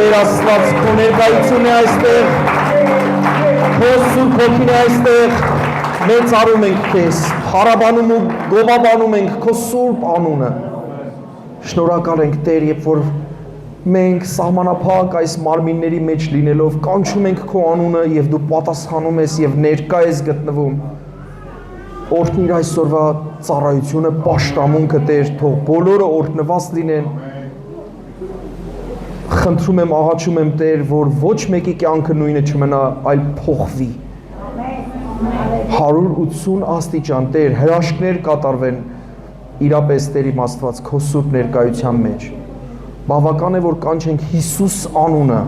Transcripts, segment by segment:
Տեր Աստված քո ներկայությունն է այստեղ, քո Սուրբ Հոգին է այստեղ, մեծարում ենք քեզ, փառաբանում ու գովաբանում ենք քո Սուրբ անունը։ Շնորհակալ ենք Տեր, երբ որ մենք սահմանափակ այս մարմինների մեջ լինելով կանչում ենք քո անունը եւ դու պատասխանում ես եւ ներկա ես գտնվում։ Օրհնիր այսօրվա ծառայությունը, պաշտամունքը Տեր, թող բոլորը օրհնված լինեն։ Խնդրում եմ, աղաչում եմ Տեր, որ ոչ մեկի կյանքը նույնը չմնա, այլ փոխվի։ 180 աստիճան Տեր, հրաշքներ կատարվեն իրապես Տեր իմ Աստված քո սուրբ ներկայության մեջ։ Բավական է, որ կանչենք Հիսուս անունը,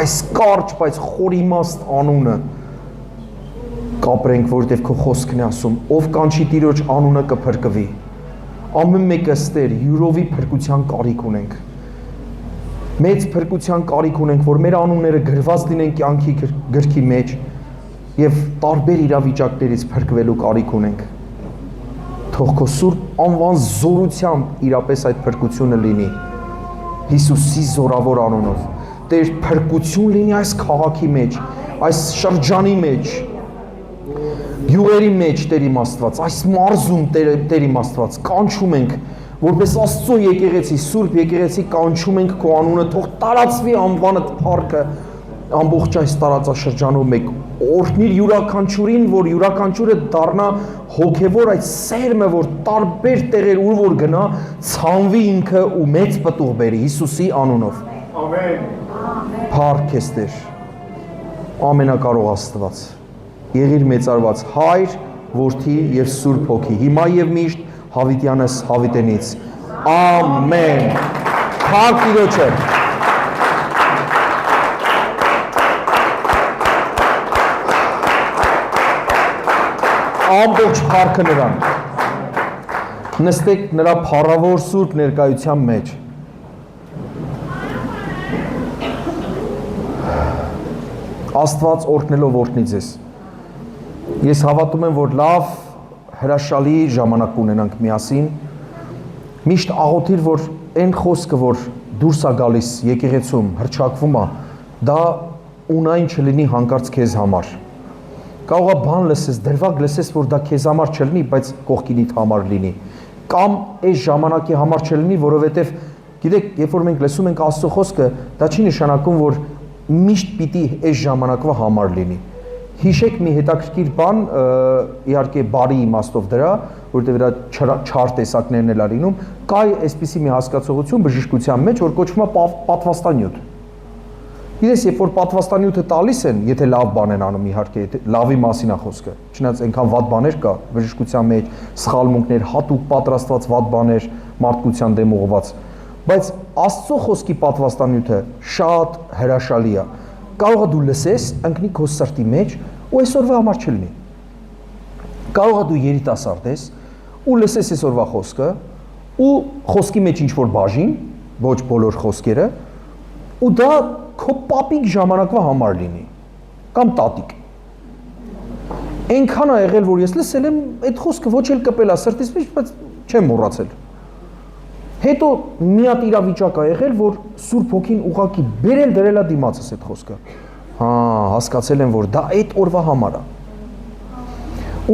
այս կարճ, բայց խորիմաստ անունը կապրենք, որովհետև քո խոսքն է ասում, ով կանչի Տիրոջ անունը կփրկվի։ Ամեն մեկս Տեր, յուրովի փրկության կարիք ունենք։ Մեծ փրկության կարիք ունենք, որ մեր անունները գրված լինեն կյանքի գրքի մեջ եւ տարբեր իրավիճակներից փրկվելու կարիք ունենք։ Թող քո սուրբ անվան զորությամբ իրապես այդ փրկությունը լինի Հիսուսի զորավոր անունով։ Տեր, փրկություն լինի այս քաղաքի մեջ, այս շրջանի մեջ, գյուղերի մեջ, Տեր իմ Աստված, այս մարզում Տեր իմ Աստված, կանչում ենք, որպես Աստծո եկեղեցի, Սուրբ եկեղեցի կանչում ենք քո անունը, թող տարածվի անվանդ փառքը ամբողջ այս տարածաշրջանում մեկ օրհնիր յուրաքանչյուրին, որ յուրաքանչյուրը դառնա հոգևոր այդ սերմը, որ տարբեր տեղեր ուր որ գնա, ցանվի ինքը ու մեծ պտուղ բերի Հիսուսի անունով։ Ամեն։ Փառք ես Տեր։ Ամենակարող Աստված։ Եղիր մեծարված Հայր, Որդի եւ Սուրբ Հոգի, հիմա եւ միշտ Հավիտյանս հավիտենից։ Ամեն։ Փառք Տիրոջը։ Ամբողջ փառքը նրան։ Նստեք նրա փառավոր սուրբ ներկայության մեջ։ Աստված օրհնելով օրհնի ձեզ։ Ես հավատում եմ, որ լավ հրաշալի ժամանակ ունենանք միասին։ Միշտ աղոթիր, որ այն խոսքը, որ դուրս է գալիս եկեղեցում, հռչակվում է, դա ունայն չլինի հանկարծ քեզ համար։ Կարող է բան լսես, դրվագ լսես, որ դա քեզ համար չլինի, բայց կողքինիդ համար լինի։ Կամ այս ժամանակի համար չլինի, որովհետև գիտեք, երբ որ մենք լսում ենք Աստծո խոսքը, դա չի նշանակում, որ միշտ պիտի այս ժամանակվա համար լինի։ Հիշեք մի հետաքրքիր բան, իհարկե բարի իմաստով դրա, որովհետև դրա չար տեսակներն էլ լինում, կա այսպիսի մի հասկացողություն բժշկության մեջ, որ կոչվում է պատվաստանյութ։ Գիտես, երբ որ պատվաստանյութը տալիս են, եթե լավ բան են անում, իհարկե, լավի մասին է խոսքը, չնայած այնքան վատ բաներ կա բժշկության մեջ, սխալմունքներ, հատուկ պատրաստված վատ բաներ, մարդկության դեմ ուղղված, բայց Աստծո խոսքի պատվաստանյութը շատ հրաշալի է։ Կարող է դու լսես, ընկնի քո սրտի մեջ ու այսօրվա համար չլինի։ Կարող է դու երիտասարդ ես ու լսես այսօրվա խոսքը ու խոսքի մեջ ինչ-որ բաժին, ոչ բոլոր խոսքերը, ու դա քո պապիկ ժամանակվա համար լինի, կամ տատիկ։ Այնքան է եղել, որ ես լսել եմ, այդ խոսքը ոչ էլ կպել է սրտից մեջ, բայց չեմ մոռացել։ Հետո մի հատ իրավիճակ է եղել, որ Սուրբ Հոգին ուղղակի բերել դրել է դիմացս այդ խոսքը։ Հա, հասկացել եմ, որ դա այդ օրվա համար է։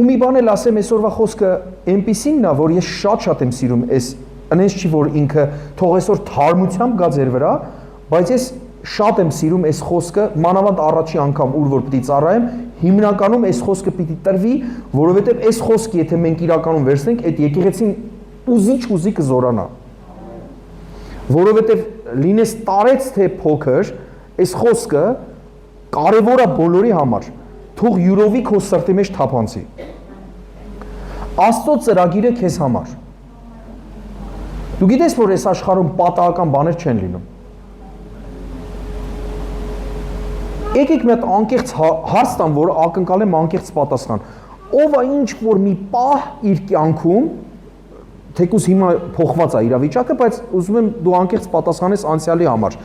Ու մի բան էլ ասեմ, այսօրվա խոսքը այնպիսինն է, որ ես շատ եմ սիրում, այնպես չի, որ ինքը թող այսօր թարմությամբ գա ձեր վրա, բայց ես շատ եմ սիրում այս խոսքը, մանավանդ առաջի անգամ ուր որ պիտի ծառայեմ, հիմնականում այս խոսքը պիտի տրվի, որովհետև այս խոսքը եթե մենք իրականում վերցնենք, այդ եկեղեցին ուզի կզորանա։ Որովհետև լինես տարեց թե փոքր, այս խոսքը կարևոր է բոլորի համար, թող յուրովի քո սրտի մեջ թափանցի։ Աստծո ծրագիրը քեզ համար։ Դու գիտես, որ այս աշխարհում պատահական բաներ չեն լինում։ Եկեք մի հատ անկեղծ հարց տամ, որ ակնկալեմ անկեղծ պատասխան։ Ով է ինչ որ մի պահ իր կյանքում, թեկուզ հիմա փոխված է իրավիճակը, բայց ուզում եմ դու անկեղծ պատասխանես անցյալի համար։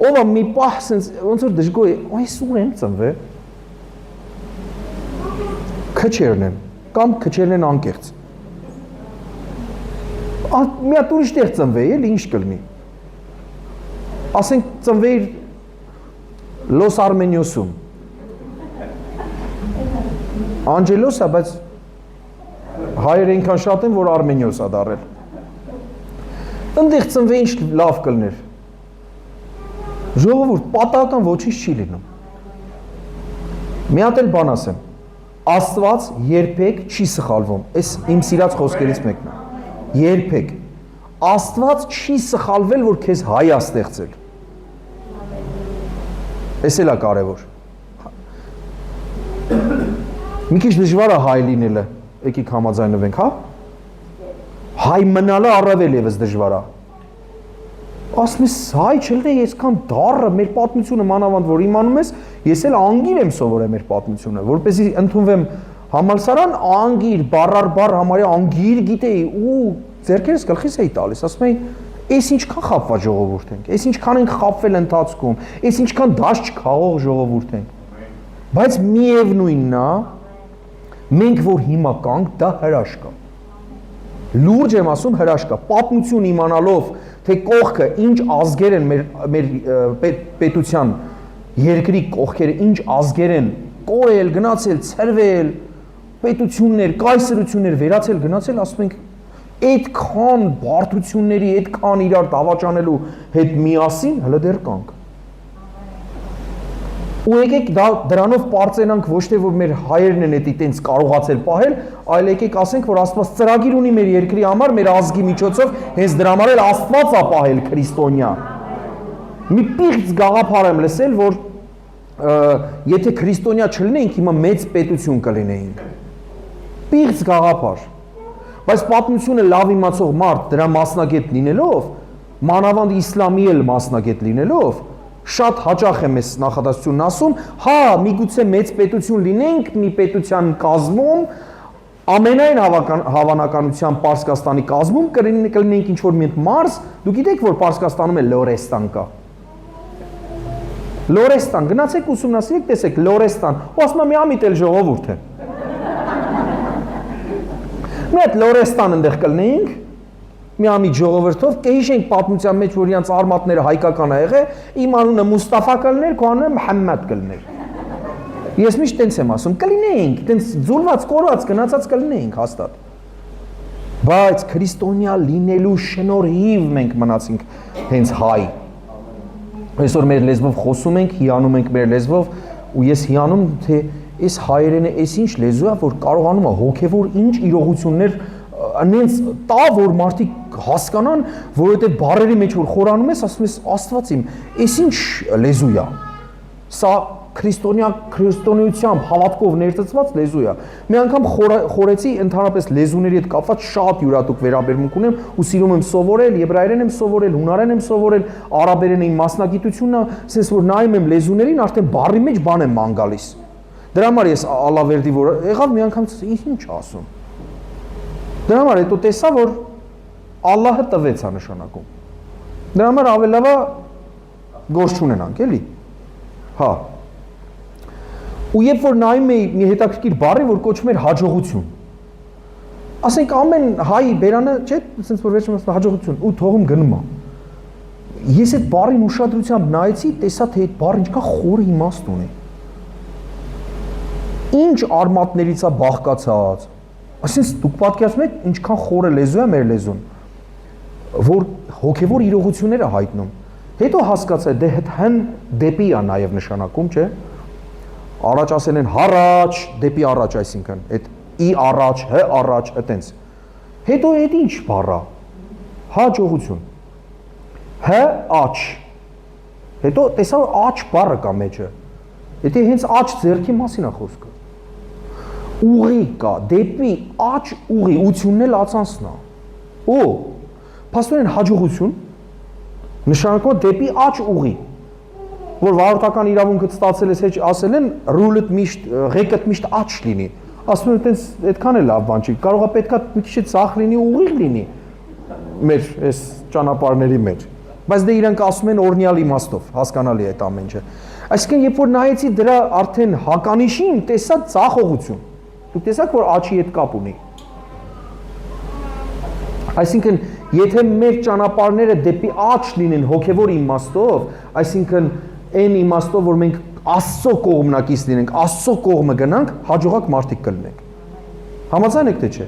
Ով է մի պահ sense ոնց որ դժգոհ է, այս ուր եմ ծնվել։ Քչերն են, կամ քչերն են անկեղծ։ Մի հատ ուրիշ տեղ ծնվել, էլի ինչ կլինի։ ասենք ծնվեիր Լոս Արմենիոսում։ Անջելոս է, բայց հայերը այնքան շատ են, որ Արմենիոս է դարել։ Ընդեղ ծնվեի ինչ լավ կլներ։ Ժողովուրդ, պատահական ոչինչ չի լինում։ Մի հատ էլ բան ասեմ, Աստված երբեք չի սխալվում, այս իմ սիրած խոսքերից մեկն է, երբեք, Աստված չի սխալվել, որ քեզ հայ է ստեղծել, այս էլ է կարևոր, մի քիչ դժվար է հայ լինելը, եկեք համաձայնվենք, հա, հայ մնալը առավել ևս դժվար է, ասում ես հայ չլինի այսքան դառը մեր պատմությունը մանավանդ որ իմանում ես ես էլ անգիր եմ սովորել մեր պատմությունը որպեսզի ընդունվեմ համալսարան անգիր բառար բառ համարյա անգիր գիտեի ու ձեռքերս գլխիս էի տալիս ասում էի այս ինչքան խապված ժողովուրդ ենք այս ինչքան ենք խապվել ընթացքում այս ինչքան դաշ չքաղող ժողովուրդ ենք բայց միևնույնն է մենք որ հիմա կանք դա հրաշք է լուրջ եմ ասում հրաշք է պատմություն իմանալով թե կողքը ինչ ազգեր են մեր պետության երկրի կողքերը ինչ ազգեր են կորել, գնացել, ցրվել, պետություններ, կայսրություններ վերացել, գնացել, ասում ենք այդքան բարդությունների, այդքան իրար դավաճանելու հետ միասին հələ դեռ կանք։ Ու եկեք դրանով պարծենանք ոչ թե որ մեր հայերն են էդի տենց կարողացել պահել, այլ եկեք ասենք որ Աստված ծրագիր ունի մեր երկրի համար, մեր ազգի միջոցով, հենց դրա համար էլ Աստված է պահել քրիստոնյա։ Մի պիղծ գաղափար եմ լսել, որ եթե քրիստոնյա չլինեինք, հիմա մեծ պետություն կլինեինք։ Պիղծ գաղափար։ Բայց պատմությունը լավ իմացող մարդ դրա մասնագետ լինելով, մանավանդ իսլամի էլ մասնագետ լինելով, շատ հաճախ եմ այս նախադասությունն ասում, հա, միգուցե մեծ պետություն լինենք, մի պետության կազմում, ամենայն հավանականությամբ Պարսկաստանի կազմում կլինենք ինչ-որ մի մարզ, դուք գիտեք, որ Պարսկաստանում է Լորեստան կա։ Լորեստան, գնացեք ուսումնասիրեք, տեսեք, Լորեստան, ու ասում եմ մի ամիտ էլ ժողովուրդ է։ Մի հատ Լորեստան ընդեղ կլինենք, մի ամիջ ժողովրդով, կհիշենք պատմության մեջ, որ իրանց արմատները հայկական է եղել, իմ անունը Մուստաֆա կլներ, քո անունը Մուհամմադ կլներ։ Ես միշտ տենց եմ ասում, կլինեինք, տենց ձուլված, կորված, գնացած կլինեինք հաստատ։ Բայց քրիստոնյա լինելու շնորհիվ մենք մնացինք հենց հայ։ Այսօր մեր լեզվով խոսում ենք, հիանում ենք մեր լեզվով, ու ես հիանում, թե այս հայերենը այս ինչ լեզու է, որ կարողանում է հոգևոր ինչ իրողություններ անենց տա որ մարդիկ հասկանան, որովհետև բառերի մեջ որ խորանում ես, ասում ես Աստված իմ, այս ինչ լեզու է։ Սա քրիստոնեությամբ հավատքով ներծծված լեզու է։ Մի անգամ խորեցի ընդհանրապես լեզուների հետ կապված շատ յուրատուկ վերաբերմունք ունեմ ու սիրում եմ սովորել, եբրայերեն եմ սովորել, հունարեն եմ սովորել, արաբերենը իմ մասնագիտությունն է, ասես որ նայում եմ լեզուներին, արդեն բառի մեջ բան եմ ման գալիս։ Դրա համար ես Ալավերդի որ եղավ մի անգամ ինչ ասում։ Դրա համար հետո տեսա, որ Ալլահը տվեց է նշանակում։ Դրա համար ավելի լավ է գործ չունենանք, էլի։ Հա։ Ու երբ որ նայում էի մի հետաքրքիր բառի, որ կոչվում էր հաջողություն։ Ասենք ամեն հայ բերանը, չէ՞, ասենց որ վերջում ասում հաջողություն, ու թողում գնում է։ Ես այդ բառին ուշադրությամբ նայեցի, տեսա թե այդ բառը ինչքան խորը իմաստ ունի։ Ինչ արմատներից է բաղկացած։ Այսինքն դուք պատկերացնում եք ինչքան խորը լեզու է մեր լեզուն, որ հոգևոր իրողությունները հայտնում։ Հետո հասկացա, դե հն դեպի է նաև նշանակում, չէ՞։ Առաջ ասել են հառաջ, դեպի առաջ, այսինքն, այդ ի առաջ, հ առաջ, այտենց։ Հետո այդ ինչ բառ է։ Հաջողություն։ Հ աչ։ Հետո տեսա որ աչ բառը կա մեջը։ Եթե հենց աչ ձեռքի մասին է խոսքը։ Ուղի կա, դեպի աչ ուղի, ությունն էլ ածանցն է։ Ու փաստորեն հաջողություն նշանակում է դեպի աչ ուղի, որ վարորդական իրավունքը ստացել ես հեչ ասել են ռուլըդ միշտ, ղեկըդ միշտ աչ լինի։ Ասում եմ այդպես այդքան էլ լավ բան չի, կարող է պետքա մի քիչ ցախ լինի, ուղիղ լինի մեր այս ճանապարհների մեջ։ Բայց դե իրանք ասում են օրնյալ իմաստով, հասկանալի է այդ ամեն ինչը։ Այսինքն երբ որ նայեցի դրա արդեն հականիշին, տեսա ցախողություն։ Դուք տեսաք որ աչի հետ կապ ունի։ Այսինքն Եթե մեր ճանապարհները դեպի աճ լինեն հոգևոր իմաստով, այսինքն այն իմաստով, որ մենք Աստծո կողմնակից լինենք, Աստծո կողմը գնանք, հաջողակ մարդիկ կլինենք։ Համաձայն եք թե չէ։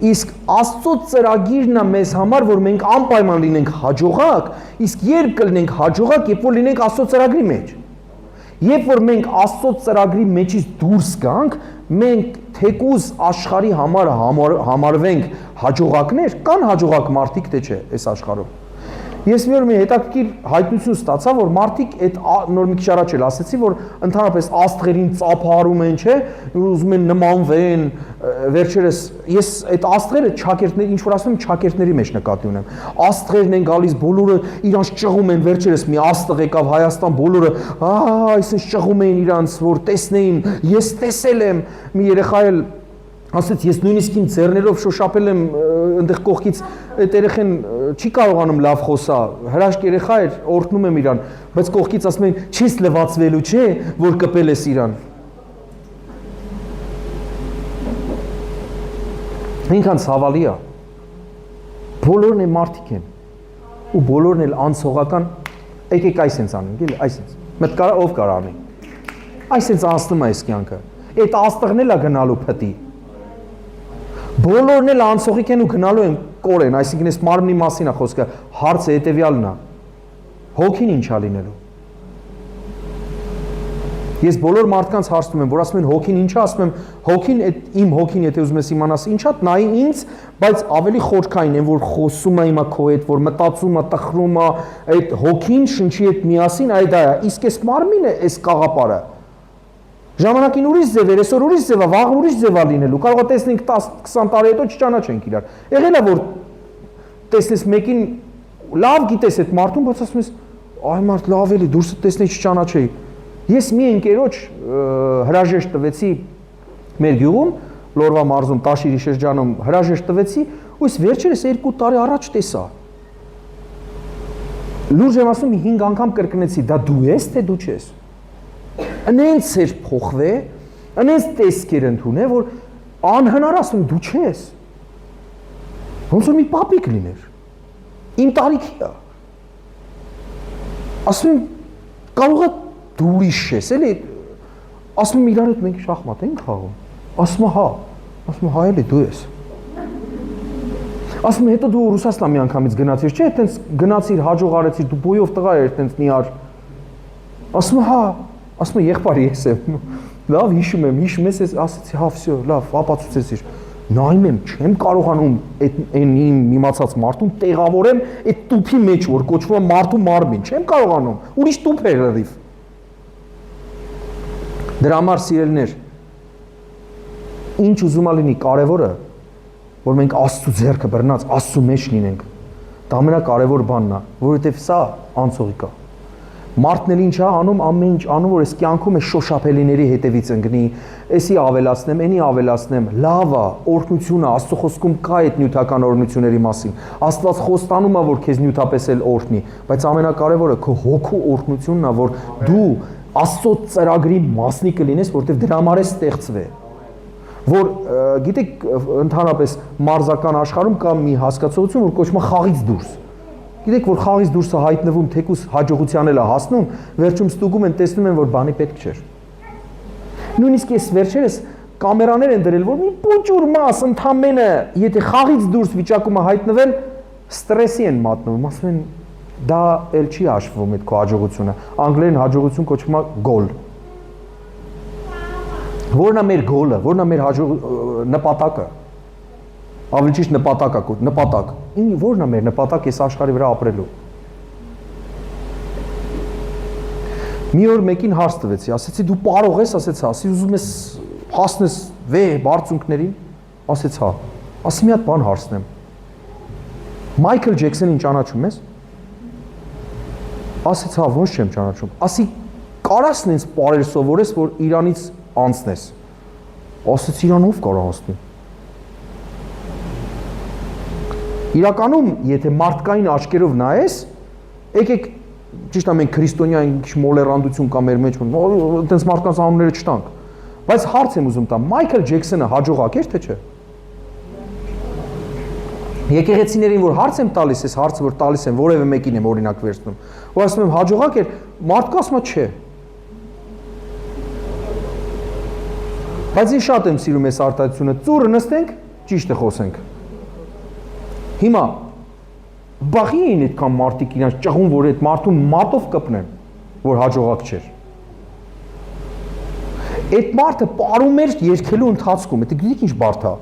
Իսկ Աստծո ծրագիրն է մեզ համար, որ մենք անպայման լինենք հաջողակ, իսկ երբ կլինենք հաջողակ, երբ որ լինենք Աստծո ծրագրի մեջ։ Երբ որ մենք Աստծո ծրագրի մեջից դուրս գանք, մենք թեկուզ աշխարհի համար համարվենք հաջողակներ, կան հաջողակ մարդիկ թե չէ այս աշխարհում։ Ես մի օր մի հետաքրքիր հայտնություն ստացա, որ մարդիկ այդ նոր մի քիչ առաջ էլ ասեցի, որ ընդհանրապես աստղերին ծափահարում են, չէ, ուզում են նմանվեն, վերջերս ես այդ աստղերը ճակերտներ, ինչ որ ասում եմ, ճակերտների մեջ նկատի ունեմ։ Աստղերն են գալիս, բոլորը իրանց ճղում են, վերջերս մի աստղ եկավ Հայաստան, բոլորը, այսինքն ճղում էին իրանց, որ տեսնեին, ես տեսել եմ, մի երեխա էլ ասեց, ես նույնիսկ իմ ձեռներով շոշափել եմ այնտեղ կողքից այդ երեխան չի կարողանում լավ խոսա, հրաշք երեխա էր, օրհնում եմ իրան, բայց կողքից ասում են, չես լվացվելու, չէ, որ կպել ես իրան։ Ինքան ցավալի է։ Բոլորն էլ մարդիկ են։ Ու բոլորն էլ անցողական, եկեք այսպես անենք, էլի, այսպես։ Մեկ կարա ով կարա անի։ Այսպես անցնում է այս կյանքը։ Այդ աստղն էլ է գնալու փտի։ Բոլորն էլ անցողիկ են ու գնալու են կորեն, այսինքն այս մարմնի մասին է խոսքը, հարցը հետևյալն է։ Հոգին ինչ է լինելու։ Ես բոլոր մարդկանց հարցնում եմ, որ ասում են հոգին ինչ է, ասում եմ, հոգին իմ հոգին, եթե ուզում ես իմանաս ինչ է, նայի ինձ, բայց ավելի խորքային են, որ խոսում է հիմա քո հետ, որ մտածում է, տխրում է, այդ հոգին շնչի հետ միասին, այ դա է, իսկ այս մարմինը, այս կաղապարը ժամանակին ուրիշ ձև էր, այսօր ուրիշ ձև է, վաղ ուրիշ ձև է լինելու, կարող է տեսնենք 10-20 տարի հետո չճանաչենք իրար։ Եղել է որ տեսնես մեկին լավ գիտես այդ մարդուն, բայց ասում ես, այ մարդ լավ էլի, դուրսը տեսնեի չճանաչեի։ Ես մի ընկերոջ հրաժեշտ տվեցի մեր գյուղում, Լորվա մարզում, Տաշիրի շրջանում հրաժեշտ տվեցի, ու ես վերջերս 2 տարի առաջ տեսա։ Լուրջ եմ ասում, 5 անգամ կրկնեցի, դա դու ես, թե դու չես։ Անենց էր փոխվե, անենց տեսքեր ընդունե, որ անհնար ասում դու չես։ Ոնց որ մի պապիկ լիներ։ Իմ տարիքի է։ Ասում եմ, կարող է դու ուրիշ ես, էլի, ասում եմ իրար հետ մենք շախմատ ենք խաղում։ Ասում է հա, ասում եմ հա էլի դու ես։ Ասում եմ հետո դու Ռուսաստան մի անգամից գնացիր, չէ՞, այտենց գնացիր, հաջող արեցիր, դու բոյով տղա էր, այտենց նիար։ Ասում եմ հա, ասում եմ եղբայր ես եմ։ Լավ հիշում եմ, ես ասեցի հա վсё, լավ, ապացուցեցիր։ Նայում եմ, չեմ կարողանում այն իմ իմացած մարդուն տեղավորեմ այդ տուփի մեջ, որ կոչվում է մարդու մարմին, չեմ կարողանում։ Ուրիշ տուփ է լրիվ։ Դրա համար սիրելիներ, ինչ ուզում ա լինի կարևորը, որ մենք Աստծո ձեռքը բռնած Աստծո մեջ լինենք։ Դա ամենակարևոր բանն է, որովհետև սա անցողիկ է։ Մարդն էլ ինչ է անում, ամեն ինչ անում, որ այս կյանքում է շոշափելիների հետևից ընկնի, էսի ավելացնեմ, էնի ավելացնեմ, լավ է, օրհնությունը, Աստծո խոսքում կա այդ նյութական օրհնությունների մասին։ Աստված խոստանում է, որ քեզ նյութապես էլ օրհնի, բայց ամենակարևորը քո հոգու օրհնությունն է, որ դու Աստծո ծրագրի մասնիկ կլինես, որովհետև դրա համար է ստեղծվել։ Որ գիտեք, ընդհանրապես մարզական աշխարհում կա մի հասկացություն, որ կոչվում է խաղից դուրս։ Գիտեք, որ խաղից դուրս է հայտնվում, թեկուզ հաջողության էլ է հասնում, վերջում ստուգում են, տեսնում են, որ բանի պետք չէր։ Նույնիսկ ես վերջերս կամերաներ են դրել, որ մի փոքր մաս ընդամենը, եթե խաղից դուրս վիճակում է հայտնվել, ստրեսի են մատնվում, ասում են, դա էլ չի հաշվում այդ քո հաջողությունը։ Անգլերեն հաջողություն կոչվում է գոլ։ Որն է մեր գոլը, որն է մեր նպատակը։ Ավելի ճիշտ նպատակ։ Որն է մեր նպատակ այս աշխարհի վրա ապրելու։ Մի օր մեկին հարց տվեցի, ասեցի դու կարող ես, ասեց հա, ասի ուզում ես հասնես բարձունքներին, ասեց հա։ Ասի մի հատ բան հարցնեմ։ Մայքլ Ջեքսոնին ճանաչում ես։ Ասեց հա, ոնց չեմ ճանաչում։ Ասի կարաս ինձ պարեր սովորես, որ Իրանից անցնես։ Ասեց Իրանով կարող անցնի։ Իրականում, եթե մարդկային աչքերով նայես, եկեք ճիշտ է մենք քրիստոնյա ինչ մոլերանդություն կա մեր մեջ, այտենց մարդկանց անունները չտանք։ Բայց հարց եմ ուզում տամ, Մայքլ Ջեքսոնը հաջողակ էր թե չէ։ Եկեղեցիներին որ հարց եմ տալիս, այս հարցը որ տալիս եմ, որևէ մեկին եմ օրինակ վերցնում, ու ասում եմ հաջողակ էր, մարդը ասում է չէ։ Բայց ես շատ եմ սիրում այս արտահայտությունը, ծուռը նստենք, ճիշտը խոսենք։ Հիմա բախի էին այդքան մարդիկ իրանց ճղուն, որ այդ մարդուն մատով կպնեն, որ հաջողակ չէր։ Այդ մարդը պարում էր երկելու ընթացքում, դա գիտեք ինչ բարդ է։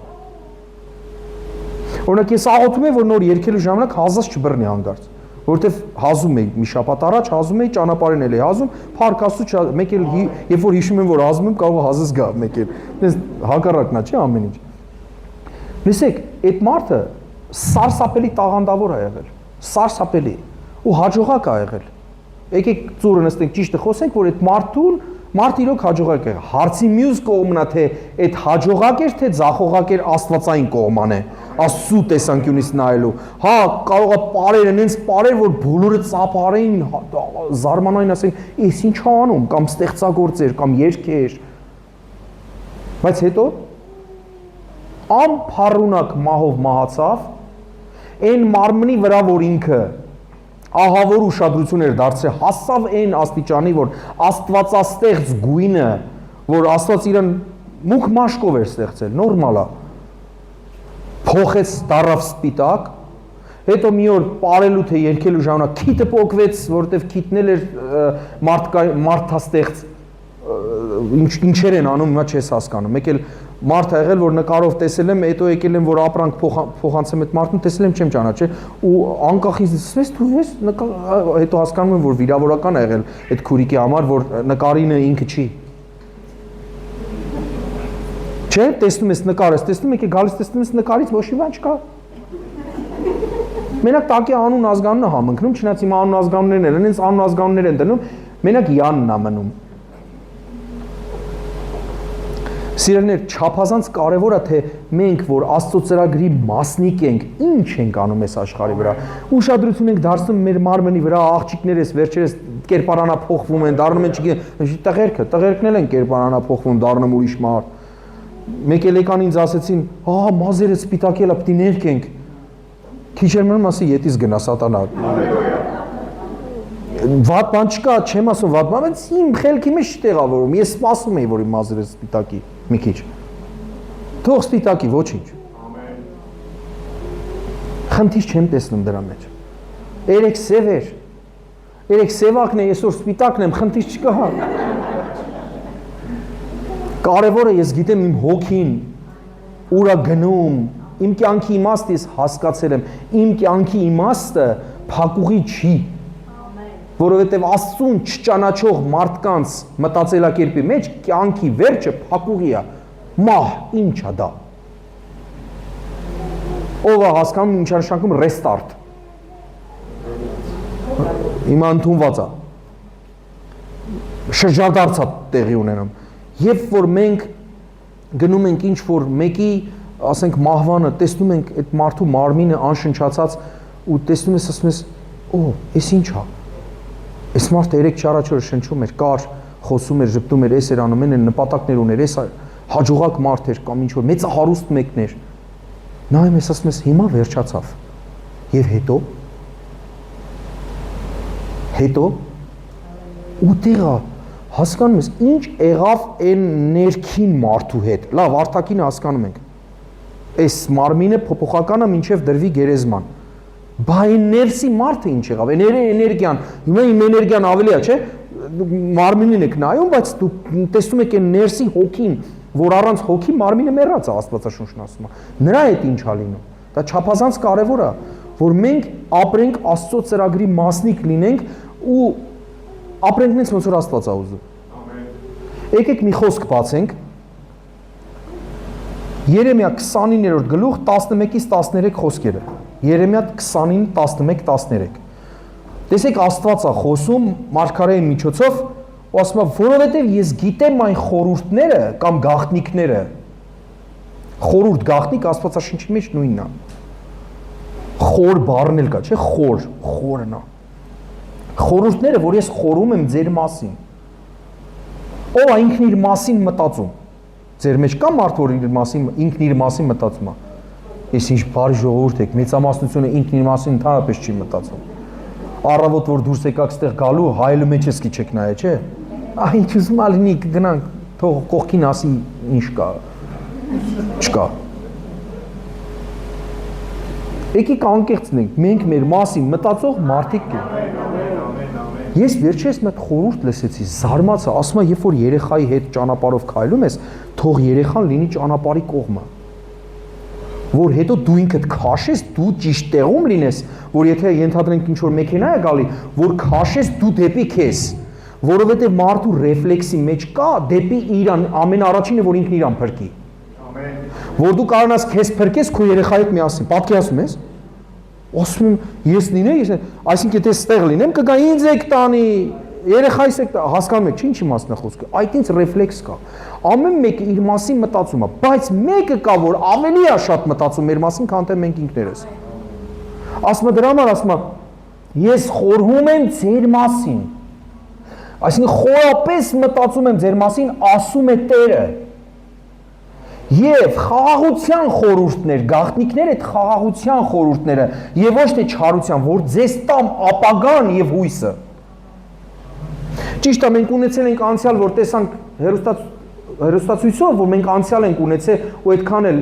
Օրինակ ես աղոթում եմ, որ նոր երկելու ժամանակ հազած չբռնի հանգարց, որովհետև հազում էի մի շաբաթ առաջ, հազում էի ճանապարհին էի հազում, փառք Աստծո, մեկ էլ երբ որ հիշում եմ, որ հազում եմ, կարող է հազես գա մեկ էլ։ Դες հակառակն է, չէ՞ ամեն ինչ։ Լսեք, այդ մարդը սարսափելի տաղանդավոր է եղել, սարսափելի ու հաջողակ է եղել։ Եկեք ծուռը նստենք ճիշտը խոսենք, որ այդ մարդը իրոք հաջողակ է։ Հարցի մյուս կողմն է, թե այդ հաջողակ էր, թե ձախողակ էր աստվածային կողման է, Աստծո տեսանկյունից նայելու։ Հա, կարող է պարեր այնց պարեր, որ բոլորը ծափարեին, զարմանային ասեն, «Էս ինչ է անում», կամ ստեղծագործեր, կամ երգեր։ Բայց հետո անփառունակ մահով մահացավ, այն մարմնի վրա, որ ինքը ահավոր ուշադրություն էր դարձրել, հասավ այն աստիճանի, որ աստվածաստեղծ գույնը, որ Աստված իրան մուգ մաշկով էր ստեղծել, նորմալ է, փոխեց դառավ սպիտակ, հետո մի օր պարելու թե երգելու ժամանակ քիթը պոկվեց, որովհետև քիթն էլ էր մարդաստեղծ, ինչեր են անում, հիմա չես հասկանում, մեկ էլ մարդ ա եղել, որ նկարով տեսել եմ, հետո եկել եմ, որ ապրանք փոխանցեմ այդ մարդուն, տեսել եմ չեմ ճանաչել, ու անկախից ասես դու ես, հետո հասկանում եմ, որ վիրավորական ա եղել այդ քուրիկի համար, որ նկարինը ինքը չի։ Չէ, տեսնում ես նկարը, տեսնում եք գալիս տեսնում ես նկարից ոչ մի բան չկա։ Մենակ տակի անուն ազգանունը համընկնում, չնայած իմ անուն ազգանուններն են, հենց անուն ազգանուններ են դնում, մենակ Յանն ա մնում։ Սիրելիներ, չափազանց կարևոր է, թե մենք, որ Աստծո ծրագրի մասնիկ ենք, ինչ ենք անում այս աշխարհի վրա։ Ուշադրություն ենք դարձնում մեր մարմնի վրա, աղջիկներս վերջերս կերպարանափոխվում են, դառնում են, չգիտեմ, տղերքն էլ են կերպարանափոխվում, դառնում ուրիշ մարդ։ Մեկ էլ եկան ինձ ասեցին, «Ահա մազերը սպիտակել է, պիտի ներկենք»։ Քիչ էր մնում ասի, «Ետից գնա սատանա»։ Վատ բան չկա, չեմ ասում վատ բան, բայց իմ խելքի մեջ չտեղավորում, ես սպասում էի, որ իմ մազերը սպիտակի մի քիչ։ Թող սպիտակի, ոչինչ։ Խնդիր չեմ տեսնում դրա մեջ։ Երեք սև էր, երեք սևակն է, այսօր սպիտակն եմ, խնդիր չկա։ Կարևորը ես գիտեմ իմ հոգին, ուր է գնում, իմ կյանքի իմաստը ես հասկացել եմ, իմ կյանքի իմաստը փակուղի չի, որովհետև Աստծուն չճանաչող մարդկանց մտածելակերպի մեջ կյանքի վերջը փակուղի է, մահ, ինչ է դա։ Ով է հասկանում ինչ նշանակում restart։ Հիմա ընդունված է։ Շրջադարձ է տեղի ունենում։ Երբ որ մենք գնում ենք ինչ որ մեկի, ասենք մահվանը, տեսնում ենք այդ մարդու մարմինը անշնչացած ու տեսնում ես ասում ես, «Օ, էս ինչ է»։ Այս մարդը 3 առաջորը շնչում էր, կար, խոսում էր, ժպտում էր, էս էր անում, այն նպատակներ ուներ, էս հաջողակ մարդ էր կամ ինչ որ մեծ հարուստ մեկն էր։ Նայում ես ասում ես, հիմա վերջացավ։ Եվ հետո ուտեղա հասկանում ես ինչ եղավ այն ներքին մարդու հետ։ Լավ, արտաքինը հասկանում ենք։ Այս մարմինը փոփոխական է մինչև դրվի գերեզման։ Բա այն ներսի մարդը ինչ եղավ, էներգիան, հիմա իմ էներգիան ավելի է, չէ՞, մարմինին եք նայում, բայց դու տեսնում եք այն ներսի հոգին, որ առանց հոգի մարմինը մեռած է, Աստվածաշունչն ասում է։ Նրա հետ ինչ է լինում։ Դա չափազանց կարևոր է, որ մենք ապրենք Աստծո ծրագրի մասնիկ լինենք ու ապրենք նենց ոնց որ Աստված է ուզում։ Եկեք մի խոսք բացենք։ Երեմիա 29-րդ գլուխ 11-ից 13 խոսքերը։ Երեմիա 29:11-13։ Տեսեք Աստված է խոսում մարգարեի միջոցով ու ասում է, որովհետև ես գիտեմ այն խորհուրդները կամ գաղտնիքները։ Խորհուրդ գաղտնիք Աստվածաշնչի մեջ նույնն է։ Խոր բառն էլ կա, չէ՞, խորն է։ Խորհուրդները, որ ես խորում եմ ձեր մասին։ Ով է ինքն իր մասին մտածում։ Ձեր մեջ կա մարդ, որ ինքն իր մասին մտածում է։ Ես ինչ բարի ժողովուրդ եք, մեծամասնությունը ինքն իր մասին ընդհանրապես չի մտածում։ Առավոտ որ դուրս եկաք ստեղ գալու, հայելու մեջ էսկի չեք նայե, չէ։ Ինչ ուզում ա լինի, գնանք, թող կողքին ասի ինչ կա։ Չկա։ Եկեք անկեղծնենք, մենք մեր մասին մտածող մարդիկ ենք։ Ես վերջերս մի հատ խորհուրդ լսեցի, զարմացա, ասում եմ, երբ որ երեխայի հետ ճանապարհով քայլում ես, թող երեխան լինի ճանապարհի կողմը։ Որ հետո դու ինքդ քաշես, դու ճիշտ տեղում լինես, որ եթե ենթադրենք ինչ որ մեքենա է գալի, որ քաշես դու դեպի քեզ, որովհետև մարդու ռեֆլեքսի մեջ կա դեպի իրան, ամենաառաջինը որ ինքն իրան փրկի։ Ամեն։ Որ դու կարողանաս քեզ փրկես քո երեխայի հետ միասին, պատկերացնում ես։ Ասում եմ, ես լինեի, այսինքն եթե ստեղ լինեմ, կգա ինձ եք տանի, երեխայիս եք հասկանում եք, ինչի մասն է խոսքը, այդ ինձ ռեֆլեքս կա։ Ամեն մեկը իր մասին մտածում է, բայց մեկը կա, որ ավելի է շատ մտածում մեր մասին, քան թե մենք ինքներս։ Ասում եմ դրա համար, ասում եմ, ես խորհում եմ ձեր մասին։ Այսինքն խորապես մտածում եմ ձեր մասին, ասում է Տերը։ Եվ խաղաղության խորհուրդներ, գաղտնիքներ այդ խաղաղության խորհուրդները, եւ ոչ թե չարության, որ ձեզ տամ ապագան եւ հույսը։ Ճիշտ է, մենք ունեցել ենք անցյալ, որ տեսանք հերոստացույցով, որ մենք անցյալ ենք ունեցել ու այդքան էլ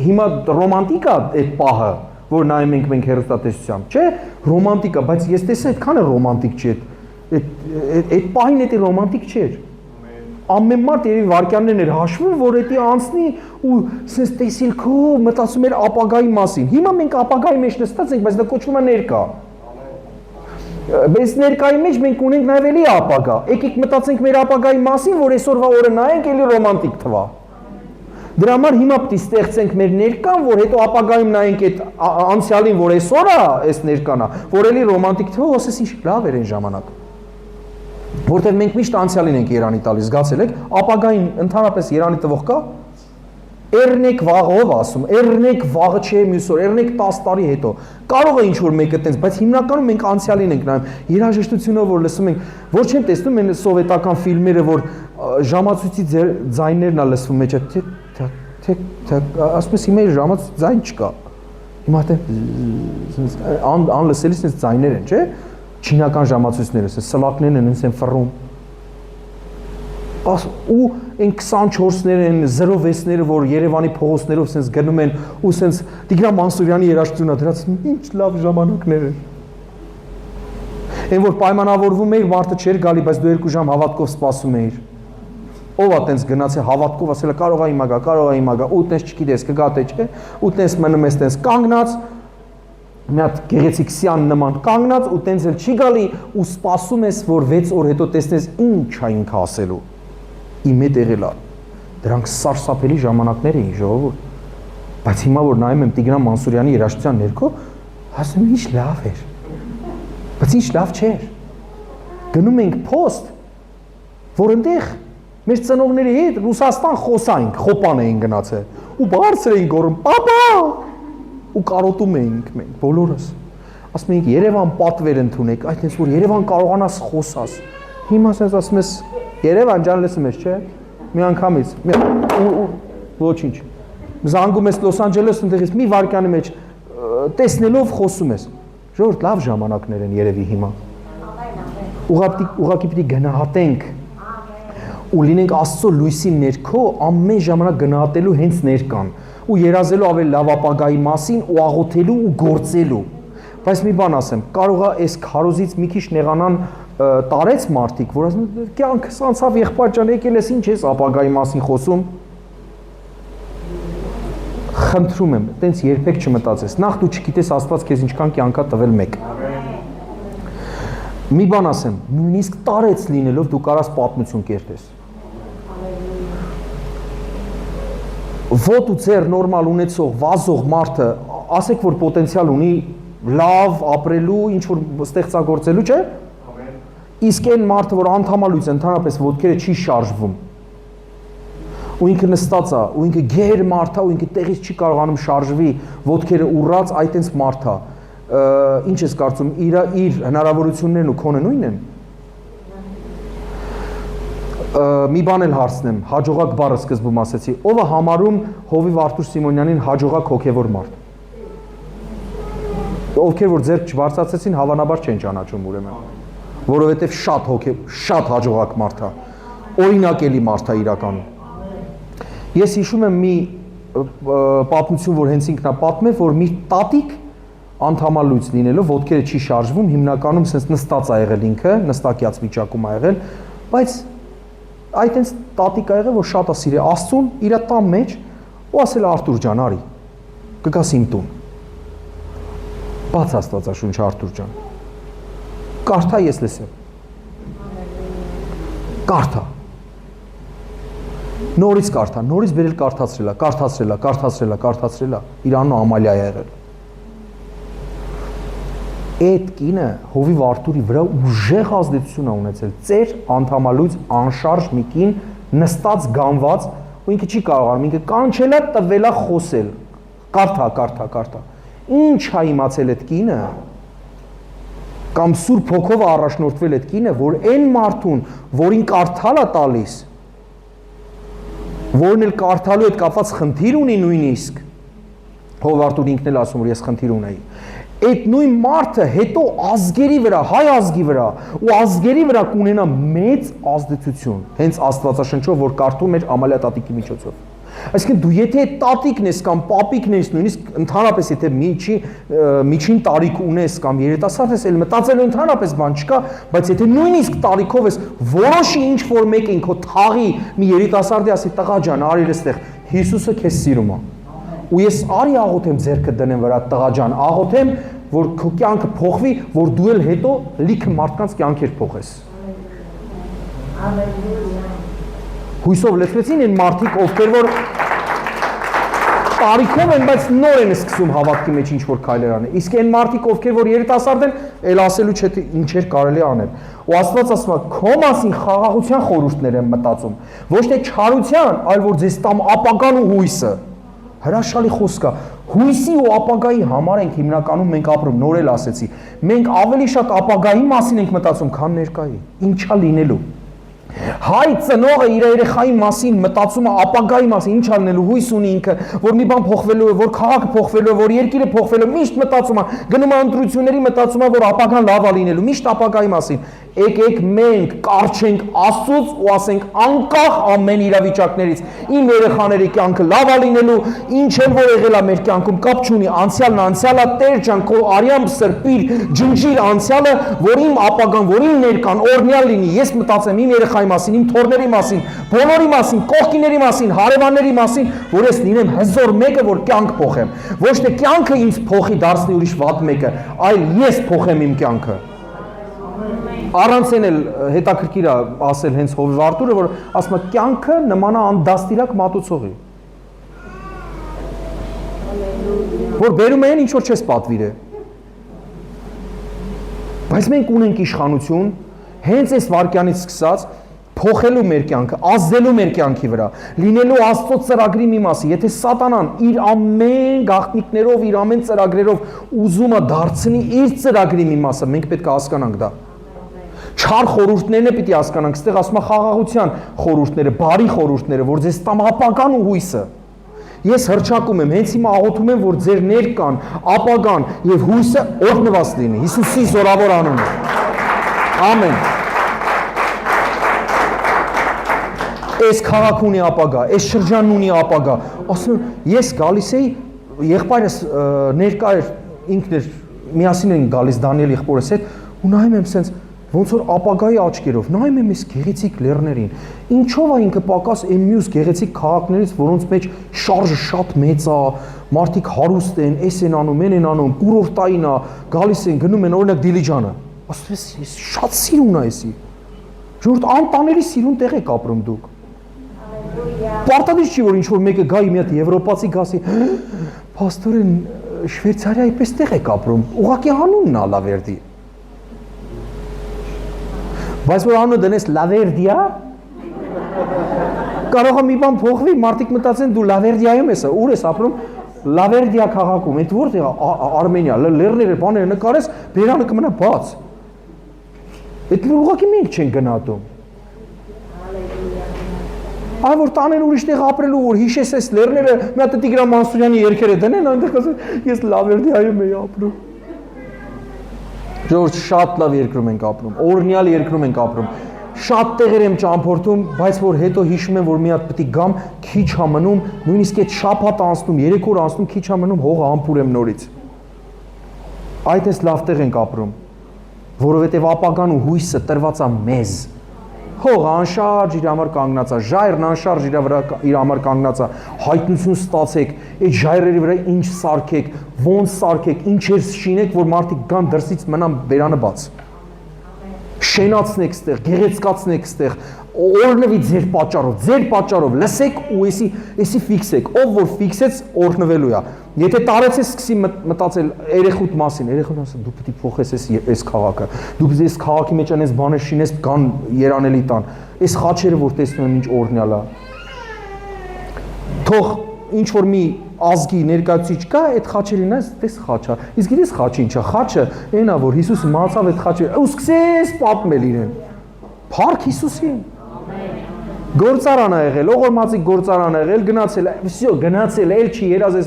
հիմա ռոմանտիկ է այդ պահը, որ նայում ենք մենք հերոստատեսությամբ, չէ, ռոմանտիկ է, բայց ես տեսա այդքան էլ ռոմանտիկ չի, այդ պահին էդի ռոմանտիկ չէր։ Ամեն մարդ երևի վարքյաններն էր հաշվում, որ էդի անցնի ու սենց տեսիլքով մտածում էր ապագայի մասին։ Հիմա մենք ապագայի մեջ նստած ենք, բայց դա կոչվում է ներկա։ Բայց ներկայի մեջ մենք ունենք նաև էլի ապագա։ Եկեք մտածենք մեր ապագայի մասին, որ այսօրվա օրը նայենք, էլի ռոմանտիկ թվա։ Դրա համար հիմա պետք է ստեղծենք մեր ներկան, որ հետո ապագայում նայենք այդ անցյալին, որ այսօր է, այս ներկան է, որ էլի ռոմանտիկ թվա, ասես ինչ լավ էր այն ժամանակ։ Որտեղ մենք միշտ անցյալին ենք Երանի տալիս, զգացել եք, ապագային ընդհանրապես Երանի տվող կա։ Էրնեք վաղով ասում, էրնեք վաղը չէ մյուս օր, էրնեք 10 տարի հետո։ Կարող է ինչ-որ մեկը տենց, բայց հիմնականում մենք անցյալին ենք նայում։ Երաժշտությունով որ լսում ենք, որ չեմ տեսնում այն սովետական ֆիլմերը, որ ժամացույցի ձայներն է լսվում մեջը, ասում ես հիմա ժամացույցի ձայն չկա։ Հիմա անլսելի sense ձայներ են, չէ՞։ Չինական ժամացույցները, սլակներն են, են ֆռում։ Ու այն 24-ները են 06-ները, որ Երևանի փողոցներով sense գնում են ու sense Տիգրան Մանսուրյանի երաժշտությունն է դրած, ինչ լավ ժամանակներ են։ Այն որ պայմանավորվում էիր, մարդը չէր գալի, բայց դու 2 ժամ հավատքով սպասում էիր։ Ով է տենց գնացել հավատքով, ասել է կարող է հիմա գա, կարող է հիմա գա, ու տենց չգիտես, կգա թե չէ, ու տենց մնում ես տենց կանգնած, մի հատ գեղեցիկ սյան նման կանգնած ու տենց էլ չի գալի ու սպասում ես, որ 6 օր հետո տեսնես ինչ է ինքը ասելու։ Իմ հետ եղել է։ Դրանք սարսափելի ժամանակներ էին, ժողովուրդ։ Բայց հիմա որ նայում եմ Տիգրան Մանսուրյանի երաժշտության ներքո, ասում եմ ինչ լավ էր։ Բայց ինչ լավ չէր։ Գնում ենք post, որ այնտեղ մեր ծնողների հետ Ռուսաստան խոսանք, խոպան էին գնացել ու բարձր էին գոռում, «Պապա!» ու կարոտում էինք մենք բոլորս։ Ասում էինք Երևան պատվեր ընդունեք, այդպես որ Երևան կարողանաս խոսաս։ Հիմա ասես ասում ես Երևան ջան լսում ես, չէ՞։ Մի անգամից։ Ոչինչ։ Զանգում ես Լոս Անջելես, ընդեղից մի վարկյանի մեջ տեսնելով խոսում ես։ Ժողովուրդ լավ ժամանակներ են երևի հիմա։ Ուղղակի պիտի գնահատենք ու լինենք Աստծո լույսի ներքո ամեն ժամանակ գնահատելու հենց ներկան ու երազելու ավելի լավ ապագայի մասին ու աղոթելու ու գործելու։ Բայց մի բան ասեմ, կարող է այս քարոզից մի քիչ նեղանան տարեց մարդիկ, որ ասում են կյանքս անցավ եղբայր ջան, եկել ես ինչ ես ապագայի մասին խոսում։ Խնդրում եմ, տենց երբեք չմտածես։ Նախ դու չգիտես Աստված քեզ ինչքան կյանքա տվել մեկ։ Մի բան ասեմ, նույնիսկ տարեց լինելով դու կարաս պատմություն կերտես։ Ոտ ու ձեր նորմալ ունեցող, վազող մարդը, ասեք որ պոտենցիալ ունի լավ ապրելու, ինչ որ ստեղծագործելու, չէ՞։ Իսկ այն մարդը, որ անդամալույց է, ընդհանրապես ոտքերը չի շարժվում։ Ու ինքը նստած է, ու ինքը գեր մարդ է, ու ինքը տեղից չի կարողանում շարժվի, ոտքերը ուռած, այդ այնց մարդ է։ Ինչ ես կարծում, իր հնարավորություններն ու քոնը նույնն են։ մի բան էլ հարցնեմ, հաջողակ բառը սկզբում ասեցի, ով է համարում Հովիվ Արթուր Սիմոնյանին հաջողակ հոգևոր մարդ։ Ովքեր որ ձեռք չբարձրացեցին, հավանաբար չեն ճանաչում ուրեմն, որովհետև շատ հաջողակ մարդ է, օրինակելի մարդ է իրականում։ Ես հիշում եմ մի պատմություն, որ հենց ինքն է պատմել, որ մի տատիկ անդամալույց լինելով, ոտքերը չի շարժվում, հիմնականում sense նստած է եղել ինքը, նստակյաց վիճակում է եղել, բայց այդ հենց տատիկ է եղել, որ շատ է սիրել Աստծուն, իր տան մեջ ու ասել Արտուր ջան, արի, կգաս իմ տուն։ Բաց Աստվածաշունչը Արտուր ջան։ Կարդա ես լսեմ։ Կարդա։ Նորից կարդա, նորից բերել կարդացրելա, իր անունը Ամալիա է եղել։ Այդ կինը Հովիվ Արթուրի վրա ուժեղ ազդեցություն է ունեցել, ծեր անդամալույց անշարժ մի կին, նստած գանված, ու ինքը չի կարողանում, ինքը կանչել է, տվել է խոսել, կարդա։ Ինչ է իմացել այդ կինը, կամ Սուրբ Հոգով առաջնորդվել այդ կինը, որ այն մարդուն, որին կարդալ է տալիս, որն էլ կարդալու հետ կապված խնդիր ունի նույնիսկ, Հովիվ Արթուրն ինքն էլ ասում, որ ես խնդիր ունեի, այդ նույն մարդը հետո ազգերի վրա, հայ ազգի վրա ու ազգերի վրա կունենա մեծ ազդեցություն, հենց Աստվածաշնչով, որ կարդում էր Ամալիա տատիկի միջոցով։ Այսինքն դու եթե տատիկն ես կամ պապիկն ես, նույնիսկ ընդհանրապես եթե միջին տարիք ունես կամ երիտասարդ ես, էլ մտածելու ընդհանրապես բան չկա, բայց եթե նույնիսկ տարիքով ես, որոշի ինչ որ մեկին քո թաղի մի երիտասարդի ասի տղա ջան, արիր այստեղ, Հիսուսը քեզ սիրում է։ Ու ես արի աղոթեմ ձեռքը դնեմ վրա տղա ջան, աղոթեմ, որ քո կյանքը փոխվի, որ դու էլ հետո լիքը մարդկանց կյանքեր փոխես։ Հույսով լսվեցին այն մարդիկ, ովքեր որ տարիքով են, բայց նոր են սկսում հավատքի մեջ ինչ որ քայլեր անել։ Իսկ այն մարդիկ, ովքեր որ երիտասարդ են, էլ ասելու չէ թե ինչեր կարելի անել։ Ու Աստված ասում է, քո մասին խաղաղության խորհուրդներ եմ մտածում, ոչ թե չարության, այլ որ ձեզ տամ ապագան ու հույսը։ Հրաշալի խոսք է։ Հույսի ու ապագայի համար ենք հիմնականում մենք ապրում, նոր էլ ասեցի։ Մենք ավելի շատ ապագայի մասին ենք մտածում, քան ներկայի։ Ինչա լինելու։ Հայ ծնողը իր երեխայի մասին մտածում է ապագայի մասին, ինչ անելու, հույս ունի ինքը, որ մի բան փոխվելու է, որ քաղաքը փոխվելու է, որ երկիրը փոխվելու է, միշտ մտածում է, գնում է ընտրությունների, մտածում է, որ ապագան լավ է լինելու, միշտ ապագայի մասին։ Եկեք մենք կարչենք Աստծուց ու ասենք անկախ ամեն իրավիճակներից իմ երեխաների կյանքը լավ է լինելու, ինչ էլ որ եղել է մեր կյանքում կապ չունի, անցյալն անցյալ է, Տեր ջան, քո արյամբ սրբիր, ջնջիր անցյալը, որ իմ ապագան, որ իմ ներկան օրհնյալ լինի։ Ես մտածեմ իմ երեխայի մասին, իմ թորների մասին, բոլորի մասին, կողքիների մասին, հարևանների մասին, որ ես լինեմ հզոր մեկը, որ կյանք փոխեմ։ Ոչ թե կյանքը ինձ փոխի դարձնի ուրիշ վատ մեկը, այլ ես փոխեմ իմ կյանքը։ Առանց են էլ հետաքրքիր է ասել հենց Հովիվ Արթուրը, որ ասում է կյանքը նման է անդաստիրակ մատուցողի, որ բերում են ինչ որ չես պատվիրե։ Բայց մենք ունենք իշխանություն հենց այս վարքյանից սկսած փոխելու մեր կյանքը, ազդելու մեր կյանքի վրա, լինելու Աստծո ծրագրի մի մասը։ Եթե սատանան իր ամեն գաղտնիքներով, իր ամեն ծրագրերով ուզում է դարձնի իր ծրագրի մի մասը, մենք պետք է հասկանանք դա։ Չար խորհուրդներն է պիտի հասկանանք, այստեղ ասում է խաղաղության խորհուրդները, բարի խորհուրդները, որ ձեզ տամ ապագան ու հույսը։ Ես հռչակում եմ, հենց հիմա աղոթում եմ, որ ձեր ներկան, ապագան եւ հույսը օրհնված լինի։ Հիսուսի զորավոր անունով։ Ամեն։ Այս քաղաք ունի ապագա, այս շրջանն ունի ապագա։ Ասում եմ, ես գալիս էի, եղբայրս ներկա էր, ինքն էր, միասին էին գալիս Դանիել եղբորս հետ, ու նայում եմ սենց ոնց որ ապագայի աչքերով, նայում եմ այս գեղեցիկ լեռներին, ինչով է ինքը պակաս այն մյուս գեղեցիկ քաղաքներից, որոնց մեջ շարժը շատ մեծ է, մարդիկ հարուստ են, էս են անում, են անում, կուրորտային է, գալիս են, գնում են օրինակ Դիլիջանը։ Ասում ես շատ սիրուն է էսի։ Ժողովուրդ անտանելի սիրուն տեղ եք ապրում դուք։ Պարտադիր չի որ ինչ որ մեկը գայի մի հատ եվրոպացի գասի, փաստորեն Շվեյցարիայի պես տեղ եք ապրում, ուղղակի անունն է Լավերդի։ Բայց որ անունը դնես Լավերդիա, կարող է մի բան փոխվի, մարդիկ մտածեն դու Լավերդիայում ես, ուր ես ապրում, Լավերդիա քաղաքում, այդ որտեղ է Արմենիա, լեռները, բաները նկարես, բերանը կմնա բաց։ Այդ ուղղակի մենք չենք գնահատում։ Այ որ տանեն ուրիշ տեղ ապրելու, որ հիշես այս լեռները, մի հատ Տիգրան Մանսուրյանի երգերը դնեն, այնտեղ ասեն ես Լավերդիայում եի ապրում։ Ժողովուրդ, շատ լավ երկրում ենք ապրում, օրհնյալ երկրում ենք ապրում։ Շատ տեղեր եմ ճամփորդում, բայց որ հետո հիշում եմ, որ մի հատ պետք է գամ, քիչ համնում, նույնիսկ այդ շաբաթ անցնում, 3 օր անցնում, քիչ համնում, հողը ամփուրեմ նորից։ Այդ էս լավ տեղ ենք ապրում, որովհետև ապագան ու հույսը տրված է մեզ։ Հողը անշարժ իր համար կանգնած է, ժայռն անշարժ իր համար կանգնած է, հայտնություն ստացեք, այդ ժայռերի վրա ինչ սարքեք, ոնց սարքեք, ինչեր շինեք, որ մարդիկ գան դրսից մնան բերանը բաց։ Շենացնեք ստեղ, գեղեցկացնեք ստեղ, օրհնվի ձեր պատճառով, լսեք ու էսի ֆիքսեք, ով որ ֆիքսեց օրհնվելու է։ Եթե տարեցես սկսի մտածել երեխուդ մասին, երեխուն ասա դու պիտի փոխես այս քաղաքը, դու պիտի այս քաղաքի մեջ անես բաներ շինես, կան երանելի տան։ Այս խաչերը որ տեսնում եմ ինչ օրհնյալ է։ Թող ինչ որ մի ազգի ներկայացուցիչ կա, այդ խաչերին այս տես խաչա։ Իսկ գիտես խաչը ինչա, խաչը այնա որ Հիսուսը մահացավ այդ խաչը, ու սկսես պատմել իրեն։ Փառք Հիսուսին։ Գործարան ա եղել, ողորմածի գործարան ա եղել, գնացել, վсё, գնացել, էլ չի երազես,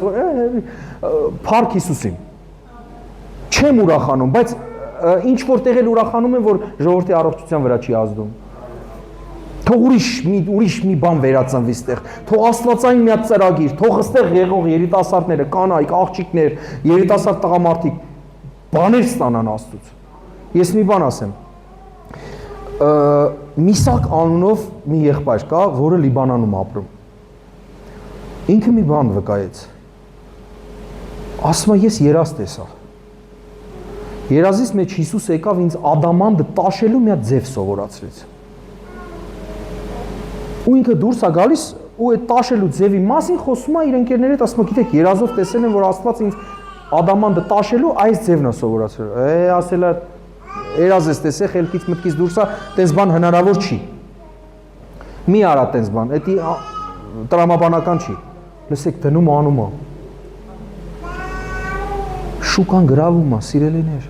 փառք Հիսուսին։ Չեմ ուրախանում, բայց ինչ որտեղ էլ ուրախանում եմ, որ ժողովրդի առողջության վրա չի ազդում։ Թող ուրիշ մի բան վերածնվի ստեղ, թող աստվածային մի հատ ծրագիր, թող ստեղ եղող երիտասարդները, կանայք, աղջիկներ, երիտասարդ տղամարդիկ բաներ ստանան Աստծուց։ Ես մի բան ասեմ։ Միսակ անունով մի եղբայր կա, որը Լիբանանում ապրում։ Ինքը մի բան վկայեց։ Ասում է ես երազ տեսա։ Երազից մեջ Հիսուս եկավ ինձ ադամանդը տաշելու մի հատ ձև սովորացրեց։ Ու ինքը դուրս է գալիս ու այդ տաշելու ձևի մասին խոսում է իր ընկերների հետ, ասում է գիտեք երազով տեսել եմ որ Աստված ինձ ադամանդը տաշելու այս ձևն է սովորացրել։ Ասել է երազ ես տեսել, խելքից մտքից դուրս է, տես բան հնարավոր չի։ Մի արա տես բան, դա տրամաբանական չի։ Լսեք դնում անում է։ Շուկան գրավում է, սիրելիներ։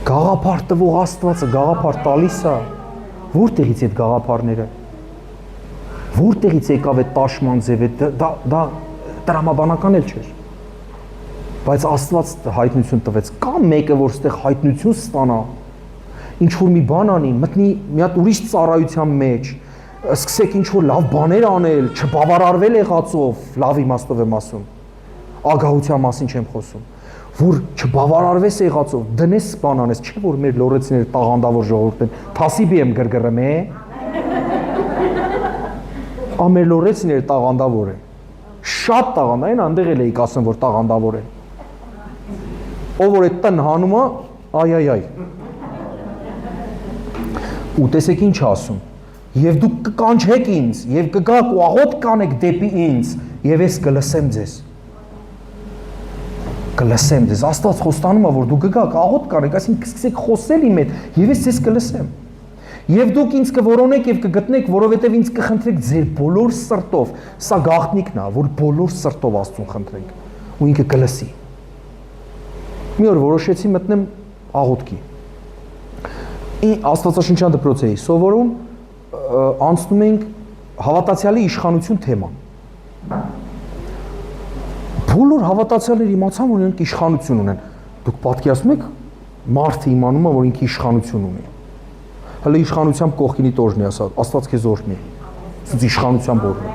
Գաղափար տվող Աստվածը գաղափար տալիս է։ Որտեղից այդ գաղափարները։ Որտեղից եկավ այդ տաշման ձևը, դա տրամաբանական էլ չէր։ Բայց Աստված հայտնություն տվեց։ Կա մեկը, որ ստեղ հայտնություն ստանա, ինչ որ մի բան անի, մտնի մի հատ ուրիշ ծառայության մեջ, սկսեք ինչ որ լավ բաներ անել, չբավարարվել եղածով, լավ իմաստով եմ ասում։ Ագահության մասին չեմ խոսում, որ չբավարարվես եղածով, դնես բան անես, չէ որ մեր լորեցիները տաղանդավոր ժողովուրդ են, թասիբի եմ գրգռեմ, Մեր լորեցիները տաղանդավոր են, շատ տաղանդ են, անդեղ էլ էիք ասում, որ տաղանդավոր են, ով որ այդ տնը հանում է, այ, ու տեսեք ինչ ասում, և դուք կկանչեք ինձ, և կգաք ու աղոտ կանեք դեպի ինձ, և ես կլսեմ ձեզ, Աստված խոստանում է, որ դու կգաք, աղոտ կանեք, այսինքն կսկսեք խոսել իմ հետ, և ես ձեզ կլսեմ, և դուք ինձ կորոնեք և կգտնեք, որովհետև ինձ կխնդրեք ձեր բոլոր սրտով, սա գաղտնիքն է, որ բոլոր սրտով Աստծուն խնդրենք, ու ինքը կլսի, մի օր որոշեցի մտնեմ աղոթքի, Աստվածաշնչյան դպրոց էի սովորում, անցնում ենք հավատացյալի իշխանություն թեման, բոլոր հավատացյալները իմացան, որ իրենք իշխանություն ունեն, դուք պատկերացնում եք, մարդը իմանում է, որ ինքը իշխանություն ունի, հələ իշխանությամբ կողքինի տոժնի ասա, Աստված քեզ օրհնի, սուց իշխանությամբ օրհնի,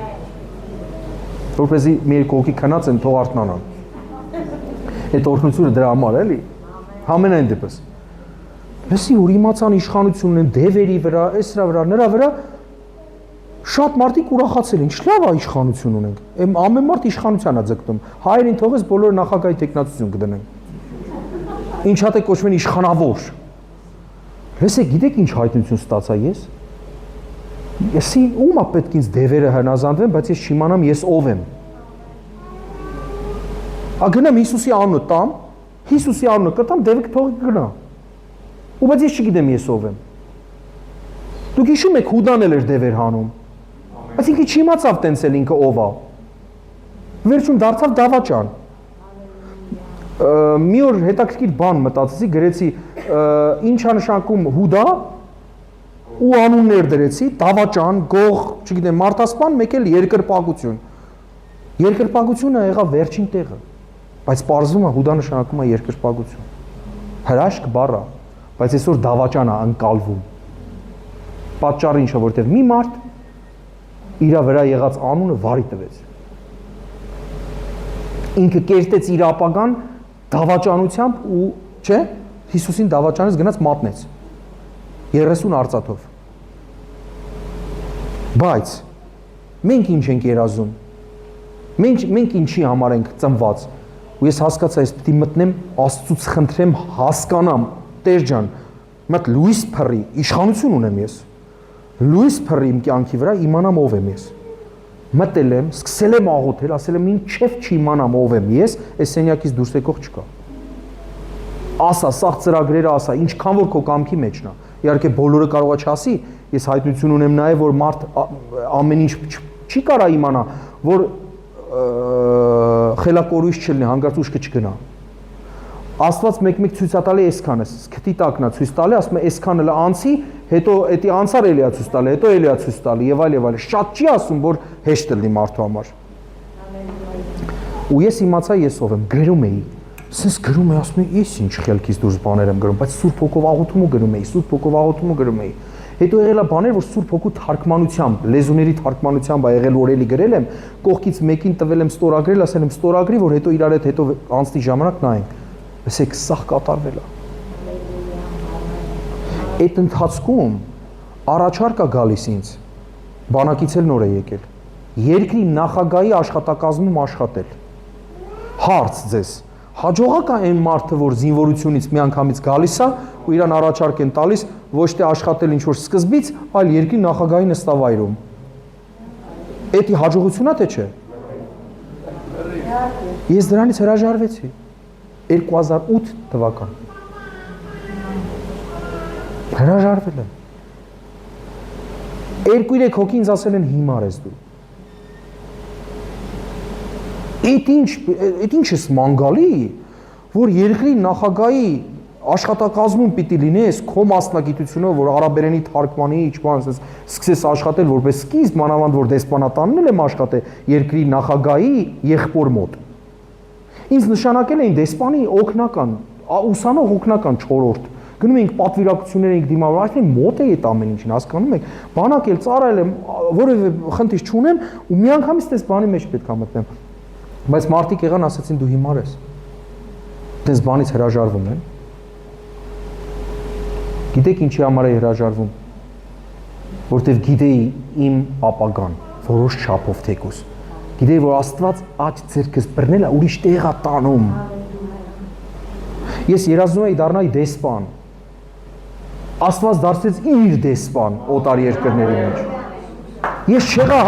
որպեսզի մի երկու հոգի քնած են, թող արթնանան, այդ օրհնությունը դրա համար էլի, համենայն դեպս, լսի, որ իմացան իշխանություն ունեն դևերի վրա, էսրա վրա, նրա վրա, շատ մարդիկ ուրախացել են, ինչ լավ է իշխանություն ունենք, ամեն մարդ իշխանության է ձգտում, հայերին թողես բոլորը նախագահի տեխնացություն կդնեն, ինչ հատ է կոչվում են իշխանավոր, լսեք, գիտեք ինչ հայտնություն ստացա ես, եսի ում է պետք ինձ դևերը հնազանդվեն, բայց ես չիմանամ ես ով եմ, գնամ Հիսուսի անունը տամ, Հիսուսի անունը կտամ, դևը թողի կգնա, ու բայց ես չգիտեմ ես ով եմ, դուք հիշում եք Հուդան էլ էր դևեր հանում, բայց ինքը չիմացավ տենցել ինքը ով է, վերջում դարձավ դավաճան, մի օր հետաքրքիր բան մտածեցի, գրեցի ինչ է նշանակում Հուդա, ու անուններ դրեցի, դավաճան, գող, չգիտեմ, մարդասպան, մեկ էլ երկրպագություն։ Երկրպագությունը եղավ վերջին տեղը, բայց պարզվում է հուդա նշանակում է երկրպագություն։ Հրաշք բառը, բայց այսօր դավաճան է ընկալվում։ Պատճառը ինչը որտեղ մի մարդ իր վրա եղած անունը վարի տվեց։ Ինքը կերտեց իր ապագան դավաճանությամբ ու, չէ, Հիսուսին դավաճանից գնաց մատնեց 30 արծաթով։ Բայց մենք ինչ ենք երազում։ Մենք ինչի համար ենք ծնված։ Ու ես հասկացա, ես պիտի մտնեմ Աստծուց խնդրեմ հասկանամ, Տեր ջան, մտ լույս փռի, իշխանություն ունեմ ես։ Լույս փռի իմ կյանքի վրա, իմանամ ով եմ ես։ Մտել եմ, սկսել եմ աղոթել, ասել եմ ինչև չիմանամ ով եմ ես, այս սենյակից դուրս եկող չկա։ Ասա, սաղ ծրագրերը ասա, ինչքան որ քո կամքի մեջն է։ Իհարկե բոլորը կարող է չասի, ես հայտնություն ունեմ նաև, որ մարդ ամեն ինչ չի կարա իմանա, որ խելակորույս չլինի, հանգարց ուշքը չգնա։ Աստված մեկ-մեկ ցույց է տալի այսքանը, քթի տակն է ցույց տալի, ասում է այսքանը լա անցի, հետո էդի անցար էլի է ցույց տալի, հետո էլի է ցույց տալի եւ այլ։ Շատ չի ասում, որ հեշտ լինի մարդու համար։ Ու ես իմացա ես ով եմ, գրում էի։ Սենց գրում էի, ասում էի, «Ես ինչ խելքից դուրս բաներ եմ գրում», բայց Սուրբ Հոգով աղոթում ու գրում էի, Սուրբ Հոգով աղոթում ու գրում էի։ Հետո եղել է բաներ, որ Սուրբ Հոգու թարգմանությամբ, լեզուների թարգմանությամբ է եղել, որ էլի գրել եմ, կողքից մեկին տվել եմ ստորագրել, ասել եմ ստորագրի, որ հետո իրար հետ հետո անցնի ժամանակ նայենք։ Ասեք, սաղ կատարվել է։ Այդ ընթացքում առաջարկ է գալիս ինձ, բանակից էլ նոր է եկել, երկրի նախագահի աշխատակազմում աշխատել։ Հարց ձեզ, հաջողակ է այն մարդը, որ զինվորությունից միանգամից գալիս է ու իրան առաջարկ են տալիս ոչ թե աշխատել ինչ-որ սկզբից, այլ երկրի նախագահի նստավայրում։ Էդի հաջողությունա թե չէ։ Ես դրանից հրաժարվեցի 2008 թվական։ Հրաժարվել եմ։ 2-3 հոգի ինձ ասել են հիմար ես դու։ Այդ ինչ ես մանգալի, որ երկրի նախագահի աշխատակազմում պիտի լինես քո մասնագիտությունով, որ արաբերենի թարգմանի, ինչ-բան սկսես աշխատել որպես սկիզբ, մանավանդ որ դեսպանատանն եմ աշխատել երկրի նախագահի եղբոր մոտ։ Ինձ նշանակել էին դեսպանի օգնական, ուսանող օգնական 4-րդ։ Գնում էինք պատվիրակություններ էինք դիմավորում, այսինքն մոտ է այդ ամեն ինչին, հասկանում եք։ Բանակ էլ ծառայել եմ, որևէ խնդիր չունեմ ու միանգամից դες բանի մեջ պետք է մտնեմ։ Բայց մարդիկ եղան ասացին դու հիմար ես։ Դες բանից հրաժարվում են։ Գիտեք ինչի համար է հրաժարվում։ Որտեվ գիտեի իմ ապագան, որոշ չափով թեկուս։ Գիտեի, որ Աստված աջ ձեռքս բռնել է ուրիշ տեղ է տանում։ Ես երազում էի դառնալ դեսպան։ Աստված դարձեց իր դեսպան օտար երկրների մեջ։ Ես չեղա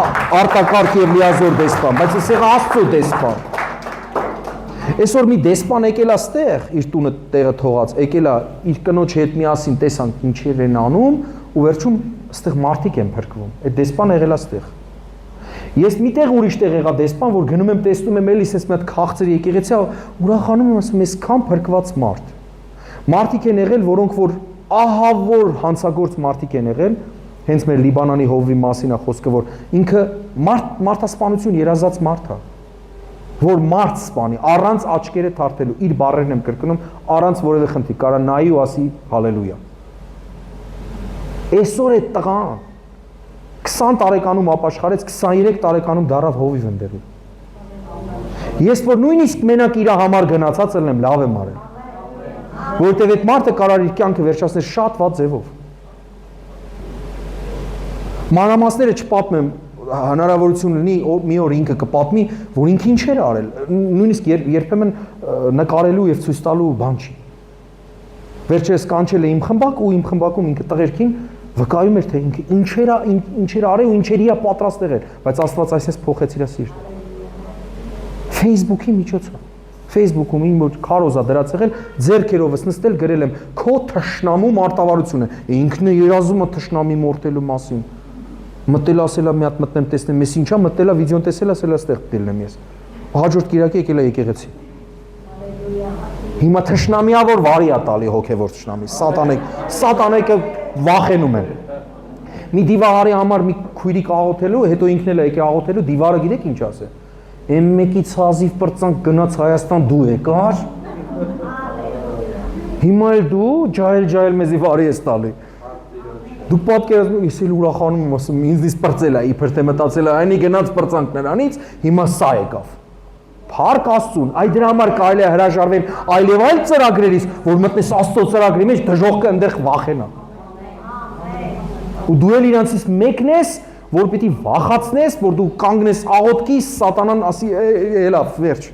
արտակարգ եւ լիազոր դեսպան, բայց ես եղա Աստծո դեսպան։ Այսօր մի դեսպան եկել է ստեղ, իր տունը տեղը թողած, եկել է իր կնոջ հետ միասին տեսանք ինչեր են անում ու վերջում ստեղ մարդիկ են փրկվում։ Այդ դեսպանը եղել է ստեղ։ Ես միտեղ ուրիշ տեղ եղա դեսպան, որ գնում եմ տեսնում եմ էլի sense մի հատ քաղցր եկեղեցի, ուրախանում եմ ասում ես քան փրկված մարդ։ Մարդիկ են եղել, որոնք որ ահավոր հանցագործ մարդիկ են եղել, հենց մեր Լիբանանի հովվի մասին է խոսքը, որ ինքը մարդասպանություն երազած մարդ է, որ մարդ սպանի առանց աչքերը թարթելու, իր բառերն եմ կրկնում, առանց որևէ խնդրի, կարա նայի ու ասի հալելույա։ Այսօր այդ տղան 20 տարեկանում ապաշխարեց, 23 տարեկանում դառավ հովիվ ընդեղի։ Ես որ նույնիսկ մենակ իր համար գնացած եմ, լավ եմ արել։ Որովհետև այդ մարդը կարար իր կյանքը վերջացնել շատ վատ ձևով։ Մանրամասները չպատմեմ, հնարավորություն լինի մի օր ինքը կպատմի, որ ինքը ինչեր արել, նույնիսկ երբեմն նկարելու եւ ցույց տալու բան չի։ Վերջերս կանչել է իմ խմբակ ու իմ խմբակում ինքը տղերքին վկայում էր, թե ինքը ինչեր արել ու ինչերի է պատրաստ եղել, բայց Աստված այսպես փոխեց իր սիրտը։ Facebook-ի միջոցով Facebook-ում իմ որ քարոզա դրած եղել, ձեռքերովս նստել գրել եմ քո թշնամու մարտավարությունը, ինքն է երազում է թշնամի մորտելու մասին։ Մտել ասելա մի հատ մտնեմ տեսնեմ, ես ինչա մտելա վիդեոն տեսել, ասելա ստեղ դիլնեմ ես։ Հաջորդ կիրակի եկել է եկեղեցի։ Հիմա թշնամիա որ վարի է տալի հոգևոր թշնամի, սատանեկը վախենում են։ մի դիվարի համար մի քույրիկ աղոթելու, հետո ինքն էլ եկե աղոթելու, դիվարը գիտեք ինչ ասե։ Էն մեկից հազիվ պրծանք գնաց Հայաստան դու եկար։ Հիմա էլ դու ջայել մեզի վարի ես տալի։ Դու պատկերացնում ես էլ ուրախանում եմ ասում ինձնից պրծել է, իբր թե մտածել է այնի գնաց պրծանք նրանից, հիմա սա եկավ։ Փառք Աստծուն, այ դրա համար կարելի է հրաժարվել այլև այլ ծրագրերից, որ մտնես Աստծո ծրագրի մեջ դժողքը այնտեղ վախենա։ Ու դու էլ իրանցից մեկն ես, որ պիտի վախացնես, որ դու կանգնես աղոթքի, սատանան ասի ելա վերջ։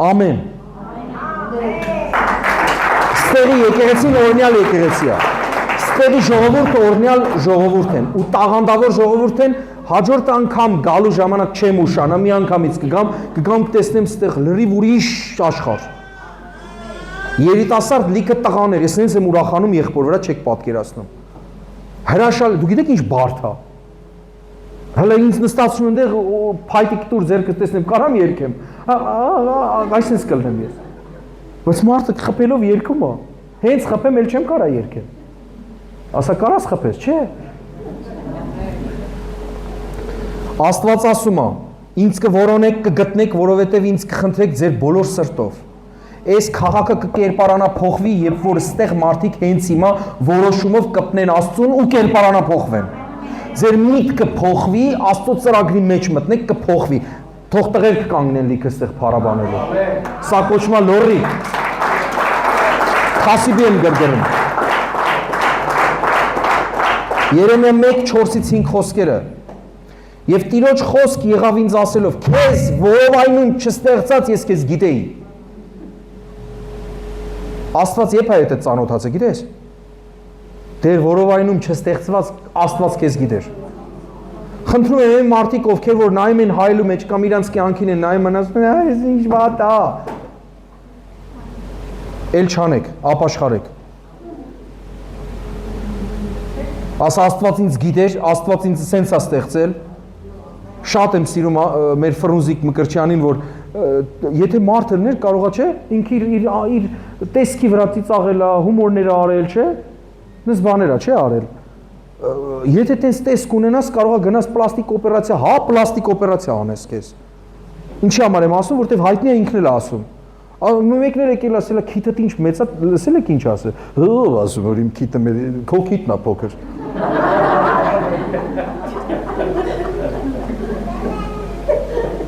Ամեն։ Ստեղի եկեղեցին օրնյալ եկեղեցի է։ Ստեղի ժողովուրդը օրնյալ ժողովուրդ են ու տաղանդավոր ժողովուրդ են, հաջորդ անգամ գալու ժամանակ չեմ ուշանա, մի անգամից կգամ կտեսնեմ ստեղ լրիվ ուրիշ աշխարհ։ Երիտասարդ լիքը տղաներ, ես ինձ եմ ուրախանում եղբոր վրա չեք պատկերացնում։ Հրաշալ, դու գիտեք ինչ բարդ է։ Հələ ինձ նստացնում այնտեղ փայտիկ տուր ձերքը տեսնեմ, կարամ երգեմ։ Այսպես կլնեմ ես։ Բայց մարդը խփելով երգում է։ Հենց խփեմ էլ չեմ կարա երգել։ Ասա կարաս խփես, չէ։ Աստված ասում է. ինձ կորոնեք, կգտնեք, որովհետև ինձ կխնդրեք ձեր բոլոր սրտով։ Այս քաղաքը կկերպարանա փոխվի, երբ որ ստեղ մարդիկ հենց հիմա որոշումով կպնեն Աստծուն ու կերպարանա փոխվեն։ Ձեր միտքը փոխվի, Աստծո ծրագրի մեջ մտնեք, կփոխվի։ Թող տղեր կկանգնեն լիքը ստեղ փառաբանելու։ Սա կոչվում է լորի։ Խասիբի եմ գրգռում։ Երեմիա 1:4-5 խոսքերը։ Եվ Տիրոջ խոսք եղավ ինձ ասելով. քեզ որովայնում չստեղծած ես քեզ գիտեի։ Աստված երբ է այդ ծանոթացը, գիտես։ Դեր որովայնում չստեղծված Աստված քեզ գիտեր։ Խնդրում եմ մարդիկ, ովքեր որ նայում են հայելու մեջ կամ իրանց կյանքին են նայում, ասում են, այս ինչ վատ է։ Էլ չանեք, ապաշխարեք։ Ասա Աստված ինձ գիտեր, Աստված ինձ սենց է ստեղծել։ Շատ եմ սիրում մեր Ֆրունզիկ Մկրտչյանին, որ եթե մարդը ներ կարողա չէ, ինքը իր տեսքի վրա ծիծաղել է, հումորներ արել, չէ։ Դες բաներ է, չէ, արել։ Եթե տես տեսք ունենաս, կարողա գնաս պլաստիկ օպերացիա, հա, պլաստիկ օպերացիա անես քեզ։ Ինչի համար եմ ասում, որտեվ հայտնի է ինքն էլ ասում։ Մեկներ եկել ասել է քիթդ ինչ մեծ է, լսել եք ինչ ասել։ Հո, ասում որ իմ քիթը քո քիթն է փոքր։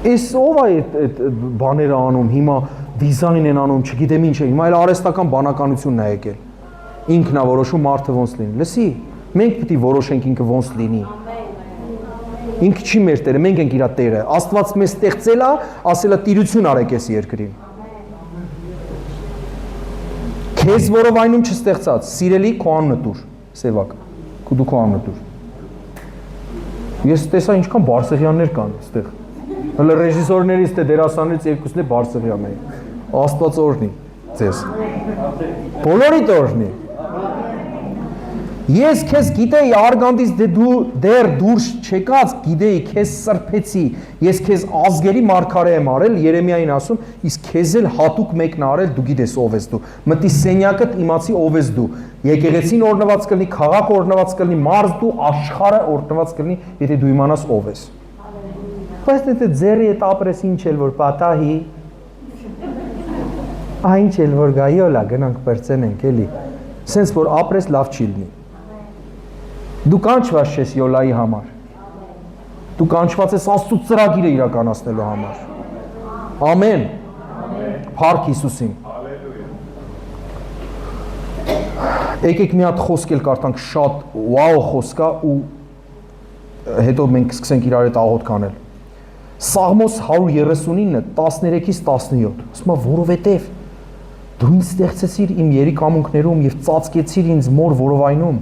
Էս ով է այդ բաները անում, հիմա դիզայն են անում, չգիտեմ ինչ է, հիմա այլ արհեստական բանականությունն է եկել։ Ինքն է որոշում մարդը ոնց լինի։ Լսի, մենք պիտի որոշենք ինքը ոնց լինի։ Ինքը չի մեր Տերը, մենք ենք իր Տերը։ Աստված մեզ ստեղծել է, ասել է տիրություն արեք այս երկրին։ Քեզ որովայնում չստեղծած, սիրելի քո անունը տուր, Սևակ, դու քո անունը տուր։ Ես տեսա ինչքան Բարսեղյաններ կան այստեղ։ Հələ ռեժիսորներից թե դերասաններից երկուսն է Բարսեղյանն է։ Աստված օրհնի ձեզ։ Բոլորիդ օրհնի։ Ես քեզ գիտեի արգանդից դու դեռ դուրս չեկած, գիտեի քեզ սրբեցի, ես քեզ ազգերի մարգարե եմ արել, Երեմիային ասում, իսկ քեզ էլ հատուկ մեկն արել, դու գիտես ով ես դու։ Մտի սենյակդ իմացի ով ես դու։ Եկեղեցին օրհնված կլինի, քաղաքը օրհնված կլինի, մարզ դու աշխարհը օրհնված կլինի, եթե դու իմանաս ով ես։ Բայց դե ձերի հետ ապրես ինչ էլ որ պատահի։ Այն ինչ էլ որ գայոլա գնանք բրծենենք էլի։ Սենց որ ապրես լավ չի լինի։ Դու կանչված ես յոլայի համար։ Դու կանչված ես Աստծո ծրագիրը իրականացնելու համար։ Ամեն։ Փառք Հիսուսին։ Եկեք մի հատ խոսք էլ կարդանք, շատ վաու խոսք է ու հետո մենք սկսենք իրար հետ աղոթք անել։ Սաղմոս 139 13-ից 17։ Ասում է որովհետև դու ինձ ստեղծեցիր իմ երիկամունքներում եւ ծածկեցիր ինձ մոր որովայնում։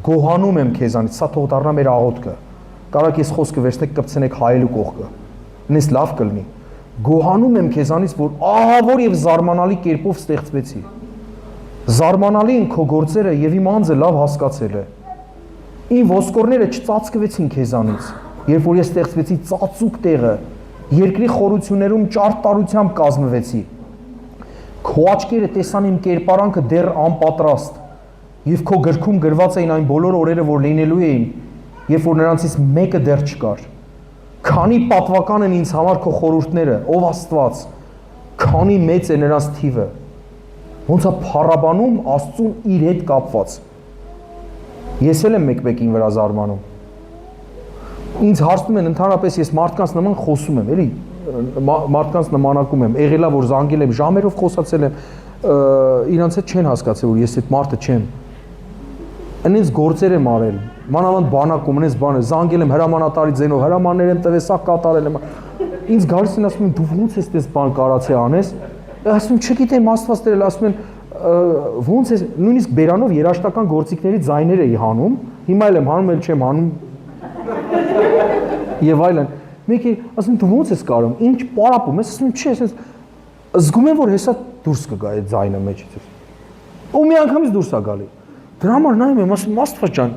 Գոհանում եմ քեզանից, սա թող դառնա մեր աղոթքը։ Կարակ ես խոսքը վերցնեք կպցնեք հայելու կողքը։ Ինձ լավ կլինի։ Գոհանում եմ քեզանից, որ ահավոր եւ զարմանալի կերպով ստեղծվեցի։ Զարմանալի են քո գործերը եւ իմ անձը լավ հասկացել է։ Իմ ոսկորները չծածկվեցին քեզանից, երբ որ ես ստեղծվեցի ծածուկ տեղը, երկրի խորություններում ճարտ տարությամբ կազմվեցի։ Քո աչքերը տեսան իմ կերպարանքը դեռ անպատրաստ։ Եվ քո գրքում գրված էին այն բոլոր օրերը, որ լինելու էին, երբ որ նրանցից մեկը դեռ չկար։ Քանի պատվական են ինձ համար քո խորհուրդները, ով Աստված, քանի մեծ է նրանց թիվը։ Ոնց է փառաբանում Աստծուն իր հետ կապված։ Ես էլ եմ մեկ-մեկին վրա զարմանում։ Ինձ հարցնում են ընդհանրապես ես մարդկանց նման խոսում եմ, էլի մարդկանց նմանակում եմ, եղելա որ զանգել եմ, ժամերով խոսացել եմ, իրանց հետ չեն հասկացել, որ ես այդ մարդը չեմ։ Ինձ գործեր եմ արել, մանավանդ բանակում, ինձ բանը, զանգել եմ հրամանատարի ձենով, հրամաններ եմ տվել, սա կատարել եմ։ Ինձ գալիս են ասում են դու ո՞նց ես դες բան կարացի անես։ Ասում եմ չգիտեմ, Աստված դերել, ասում են ո՞նց է, նույնիսկ բերանով երաշտական գործիքների ձայներ էի հանում, հիմա էլ եմ հանում, էլ չեմ հանում։ Եվ այլն։ Մեկը ասում դու ո՞նց ես կարում, ինչ պարապում ես, ասում եմ չի, ասես զգում եմ որ հեսա դուրս կգա այդ ձայնը մեջից։ Ու մի անգամից դուրս է գալի։ Դրա համար նայում եմ, ասում Աստված ջան,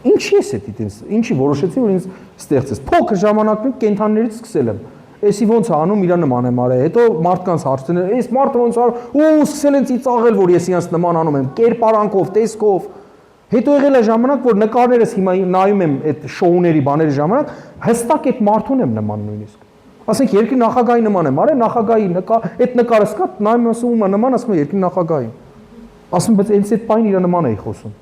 ինչի ես էդ ինձ, ինչի որոշեցի որ ինձ ստեղծես։ Փոքր ժամանակում կենթանիներից սկսել եմ։ Էսի ոնց է անում, իրա նման եմ արել, հետո մարդկանց հարցնում են, էս մարդը ոնց ար, ու սկսել են ծիծաղել, որ ես իրանց նման անում եմ, կերպարանքով, տեսքով։ Հետո եղել է ժամանակ, որ նկարներս հիմա նայում եմ այդ շոուների բաների ժամանակ, հստակ այդ մարդուն եմ նման նույնիսկ։ Ասենք երկրի նախագահի նման եմ արել, նախագահի այդ նկարս կա, նայում ասում ումա նման, ասում եմ երկրի նախագահին։ Ասում բայց այնց այդ պայն իրա նման էի խոսում։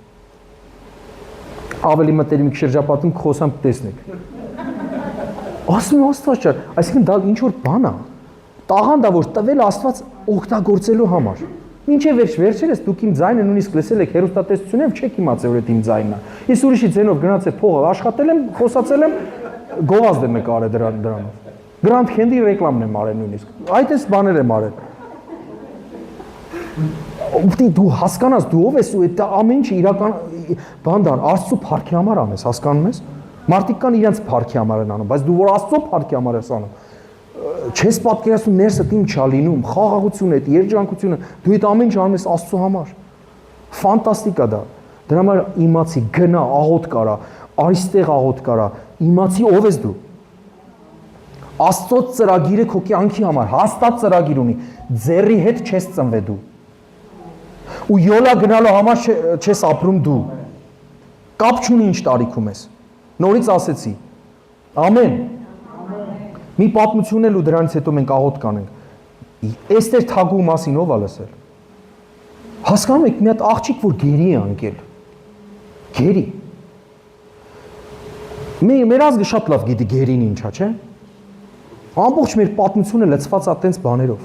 Ավելի մտերիմ շրջապատում խոսամ տեսնեք։ Ասում Աստված ջան, այսինքն դա ինչ որ բան է։ Տաղանդ է որ տվել Աստված օգտագործելու համար։ Մինչև վերջերս դուք իմ ձայնը նույնիսկ լսել եք հեռուստատեսությունով, չեք իմացել որ այդ իմ ձայնն է։ Ես ուրիշի ձայնով գնացել փողը աշխատել եմ, խոսացել եմ, գովազդ եմ նկարել դրանով։ Grand Candy ռեկլամն եմ արել նույնիսկ։ Այդ էս բաներ եմ արել։ Ուտի դու հասկանաս դու ով ես ու այդ ամեն ինչը իրական բան դառ Աստծո փառքի համար անես, հասկանում ես։ Մարդիկ կան իրենց փառքի համար են անում, բայց դու որ Աստծո փառքի համար ես անում, չես պատկերացնում ներսդ ինչ է լինում, խաղաղությունը, այդ երջանկությունը, դու այդ ամեն ինչ անում ես Աստծո համար։ Ֆանտաստիկ է դա։ Դրա համար իմացի, գնա, աղոտ կարա, արիստեղ աղոտ կարա, իմացի ով ես դու։ Աստծո ծրագիրը քո կյանքի համար հաստատ ծրագիր ունի, ձեռի հետ չես ծնվել դու։ Ու յոլա գնալու համար չես ապրում դու։ Կապ չունի ինչ տարիքում ես։ Նորից ասեցի։ Ամեն։ Մի պատմություն էլ ու դրանից հետո մենք աղոտ կանենք։ Էստեր Թագուհու մասին ով ա լսել։ Հասկանում եք, մի հատ աղջիկ որ գերի է անկել։ Գերի։ Մեր ազգը շատ լավ գիտի գերին ինչա, չէ՞։ Ամբողջ մեր պատմությունը լցված է տենց բաներով։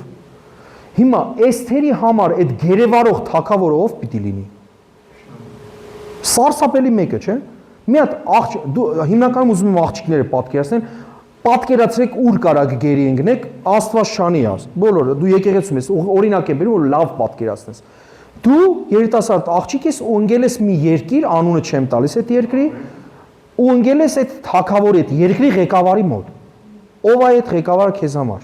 Հիմա Էսթերի համար այդ գերեվարող թագավորը ով պիտի լինի։ Սարսափելի մեկը, չէ՞։ Մի հատ դու հիմնականում ուզում եմ աղջիկները պատկերացնեն, պատկերացրեք ուր կարա գերի ընկնեք, Աստված շանի աս։ Բոլորը դու եկեղեցում ես, օրինակ եմ բերում, որ լավ պատկերացնես։ Դու երիտասարդ աղջիկ ես ու ընկել ես մի երկիր, անունը չեմ տալիս այդ երկրի, ու ընկել ես այդ թագավորի այդ երկրի ղեկավարի մոտ։ Ով է այդ ղեկավարը քեզ համար։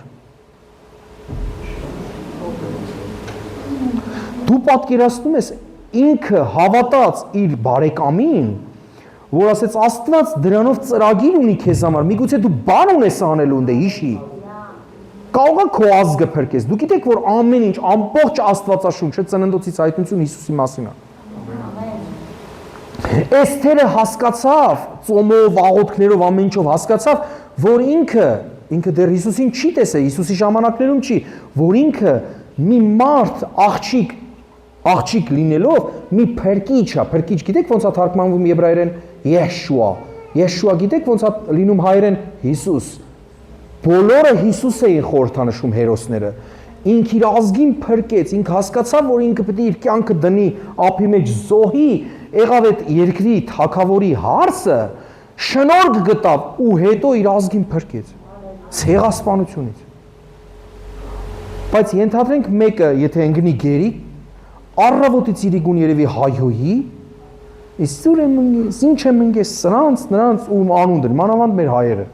Դու պատկերացնում ես ինքը հավատաց իր բարեկամին, որ ասեց Աստված դրանով ծրագիր ունի քեզ համար, միգուցե դու բան ունես անելու ընդ հիշի։ Կարող է քո ազգը փրկես։ Դու գիտեք, որ ամեն ինչ ամբողջ Աստվածաշունչը ծննդոցից հայտնություն Հիսուսի մասին է։ Էսթերը հասկացավ, ծոմով, աղոթքներով, ամեն ինչով հասկացավ, որ ինքը դեռ Հիսուսին չի տեսել, Հիսուսի ժամանակներում չի, որ ինքը մի մարդ աղջիկ լինելով մի փրկիչ է, փրկիչ գիտեք ոնց է թարգմանվում եբրայերեն Եշուա գիտեք ոնց է լինում հայերեն Հիսուս։ Բոլորը Հիսուս էին խորհրդանշում հերոսները։ Ինք իր ազգին փրկեց, ինք հասկացավ, որ ինքը պետք է իր կյանքը դնի ափի մեջ զոհի, եղավ այդ երկրի թագավորի հարսը, շնորհք գտավ ու հետո իր ազգին փրկեց ցեղասպանությունից։ Բայց ենթադրենք մեկը, եթե ընկնի գերի, առավոտից իրիկուն երևի հայհոյի, իսուր եմ ընկես, ինչ եմ ընկես, նրանց ու անուն դր, մանավանդ մեր հայերը։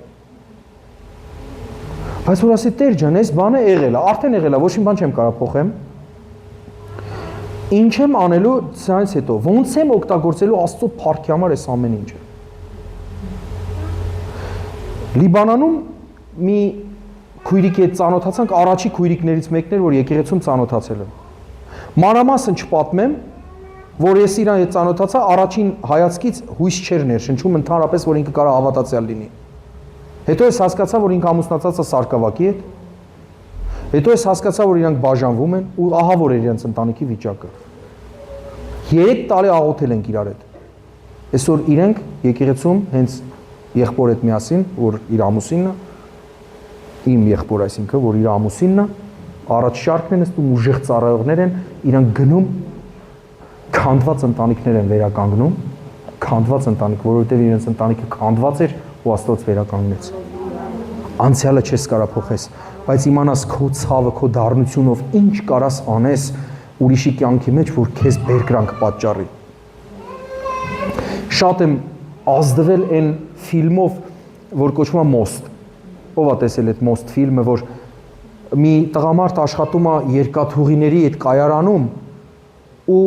Բայց որ ասի Տեր ջան, այս բանը եղել է, արդեն եղել է, ոչ մի բան չեմ կարող փոխեմ։ Ինչ եմ անելու սրանից հետո, ոնց եմ օգտագործելու Աստծո փառքի համար այս ամեն ինչը։ Լիբանանում մի քույրիկի հետ ծանոթացանք, առաջի քույրիկներից մեկն էր, որ եկեղեցում ծանոթացել եմ։ Մանրամասն չպատմեմ, որ ես իրան հետ ծանոթացա, առաջին հայացքից հույս չէր ներշնչում ընդհանրապես, որ ինքը կարող հավատացյալ լինի։ Հետո ես հասկացա, որ ինքը ամուսնացած է Սարգսակի հետ։ Հետո ես հասկացա, որ իրանք բաժանվում են ու ահա որ էր իրենց ընտանիքի վիճակը։ 3 տարի աղոթել ենք իրար հետ։ Այսօր իրենք եկեղեցում հենց եղբոր հետ միասին, որ իր ամուսինն է, իմ եղբոր այսինքն, որ իր ամուսինն է, առաջ շարքն են նստում, ուժեղ ծառայողներ են, իրանք գնում, քանդված ընտանիքներ են վերականգնում, քանդված ընտանիք, որովհետև իրենց ընտանիքը քանդված էր ու Աստված վերականգնեց։ Անցյալը չես կարա փոխես, բայց իմանաս քո ցավը, քո դառնությունով ինչ կարաս անես ուրիշի կյանքի մեջ, որ քեզ բերկրանք պատճառի։ Շատ եմ ազդվել այն ֆիլմով, որ կոչվում է Most։ Ով է տեսել այդ Most ֆիլմը, որ մի տղամարդ աշխատում է երկաթուղիների այդ կայարանում ու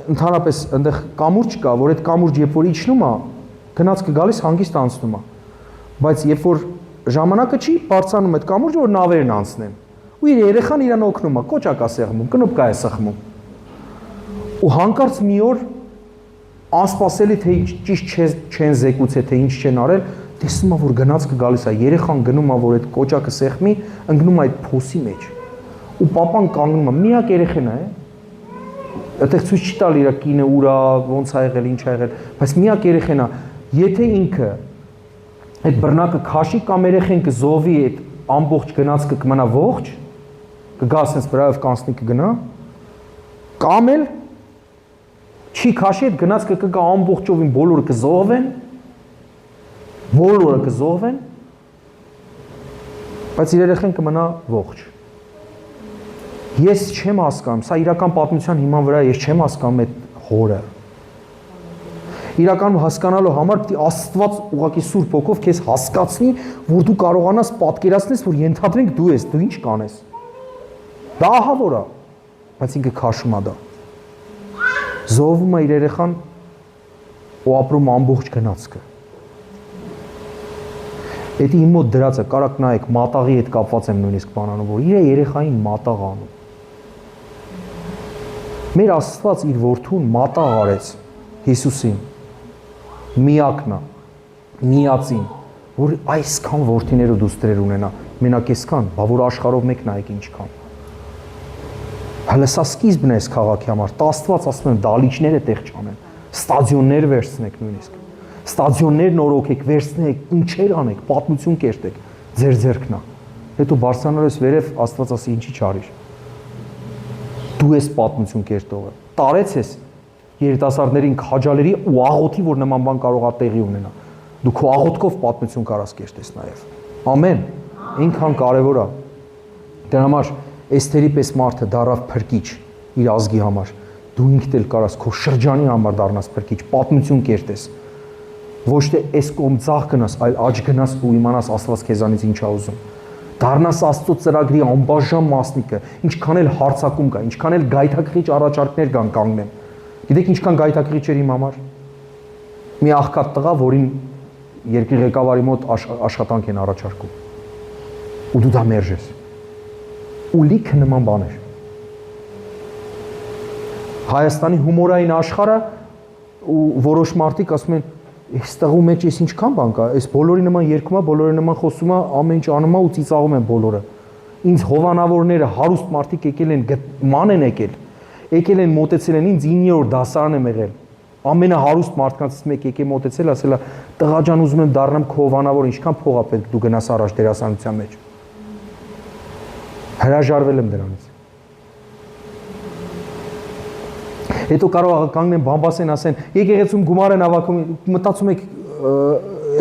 ընդհանրապես այնտեղ կամուրջ կա, որ այդ կամուրջ երբ որ իջնում է, գնացքը գալիս հանգիստ անցնում է։ Բայց երբ որ ժամանակը չի, բարձրանում այդ կամուրջը, որ նավերն անցնեն։ Ու իր երեխան իրան օգնում է, կոճակ է սեղմում, կնոպկա է սխմում։ Ու հանկարծ մի օր անսպասելի թե ճիշտ չեն զեկուցե, թե ինչ չեն արել, տեսնում է, որ գնացքը գալիս է, երեխան գնում է, որ այդ կոճակը սեղմի, ընկնում է այդ փոսի մեջ։ Ու պապան կանգնում է, միակ երեխան է, այդտեղ ցույց չի տալ իր կինը ուր է, ոնց է եղել, ինչ է եղել, բայց միակ երեխան է, եթե ինքը այդ բռնակը քաշի կամ երեխան կզովի այդ ամբողջ գնացքը կմնա ողջ, կգա ասես վրայով կանցնի կգնա, կամ էլ չի քաշի այդ գնացքը կգա ամբողջովին բոլորը կզողվեն, բայց իր երեխան կմնա ողջ։ Ես չեմ հասկանում, սա իրական պատմության հիման վրա ես չեմ հասկանում այդ հորը։ Իրականում հասկանալու համար պիտի Աստված ուղղակի Սուրբ Հոգով քեզ հասկացնի, որ դու կարողանաս պատկերացնես, որ ենթադրենք դու ես, դու ինչ կանես։ Դա ահա որ է, բայց ինքը քաշում է դա։ Զոհվում է իր երեխան ու ապրում ամբողջ գնացքը։ Էդի իմ մոտ դրած է, կարակ նայեք, մատաղի հետ կապված եմ նույնիսկ բանանում, որ իր երեխային մատաղ անում։ Մեր Աստված իր որդուն մատաղ արեց Հիսուսին, միակն է, միածին, որ այսքան որդիներ ու դուստրեր ունենա, մենակ այսքան, բա որ աշխարհով մեկ նայեք ինչքան։ Հələ սա սկիզբն է այս քաղաքի համար, Աստված ասում եմ դալիճները տեղ չանեն, ստադիոններ վերցնեք նույնիսկ, ստադիոններ նորոգեք, վերցնեք, ինչեր անեք, պատմություն կերտեք, ձեր ձեռքն է։ Հետո բարձրանալուց վերև Աստված ասի ինչի չարիր։ Դու ես պատմություն կերտողը, տարեց ես երիտասարդներին քաջալերի ու աղոթի, որ նման բան կարող է տեղի ունենա։ Դու քո աղոթքով պատմություն կարաս կերտես նաև։ Ամեն։ Ինքան կարևոր է։ Դրա համար Էսթերի պես մարդը դառավ փրկիչ իր ազգի համար։ Դու ինքդ էլ կարաս քո շրջանի համար դառնաս փրկիչ, պատմություն կերտես։ Ոչ թե այս կողմ ցախ գնաս, այլ աջ գնաս ու իմանաս Աստված քեզանից ինչ է ուզում։ Դառնաս Աստծո ծրագրի անբաժան մասնիկը, ինչքան էլ հարցակում կա, ինչքան էլ գայթակղիչ առաջարկներ կան կանգնեն։ Գիտեք ինչքան գայթակղիչ էր իմ համար։ Մի աղքատ տղա, որին երկրի ղեկավարի մոտ աշխատանք են առաջարկում։ Ու դու դա մերժես։ Ու լիքը նման բաներ։ Հայաստանի հումորային աշխարհը ու որոշ մարդիկ ասում են, այս տղու մեջ էս ինչքան բան կա, այս բոլորի նման երգում է, բոլորի նման խոսում է, ամեն ինչ անում է ու ծիծաղում են բոլորը։ Ինձ հովանավորները հարուստ մարդիկ եկել են, ման են եկել են մոտեցել են ինձ 9-րդ դասարան եմ եղել։ Ամենահարուստ մարդկանցից մեկ եկե մոտեցել, ասել է, տղա ջան, ուզում եմ դառնամ քո հովանավոր, ինչքան փող է պետք դու գնաս առաջ դերասանության մեջ։ Հրաժարվել եմ դրանից։ Հետո կարող կանգնեն բամբասեն ասեն, եկեղեցում գումար են հավաքում, մտածում եք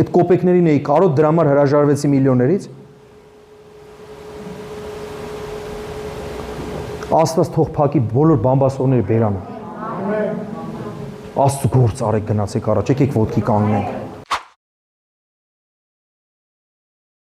այդ կոպեկներին էի կարոտ դրա համար հրաժարվեցի միլիոններից։ Աստված թող փակի բոլոր բամբասողների բերանը։ Աստծո գործ արեք գնացեք առաջ, եկեք ոտքի կանգնենք։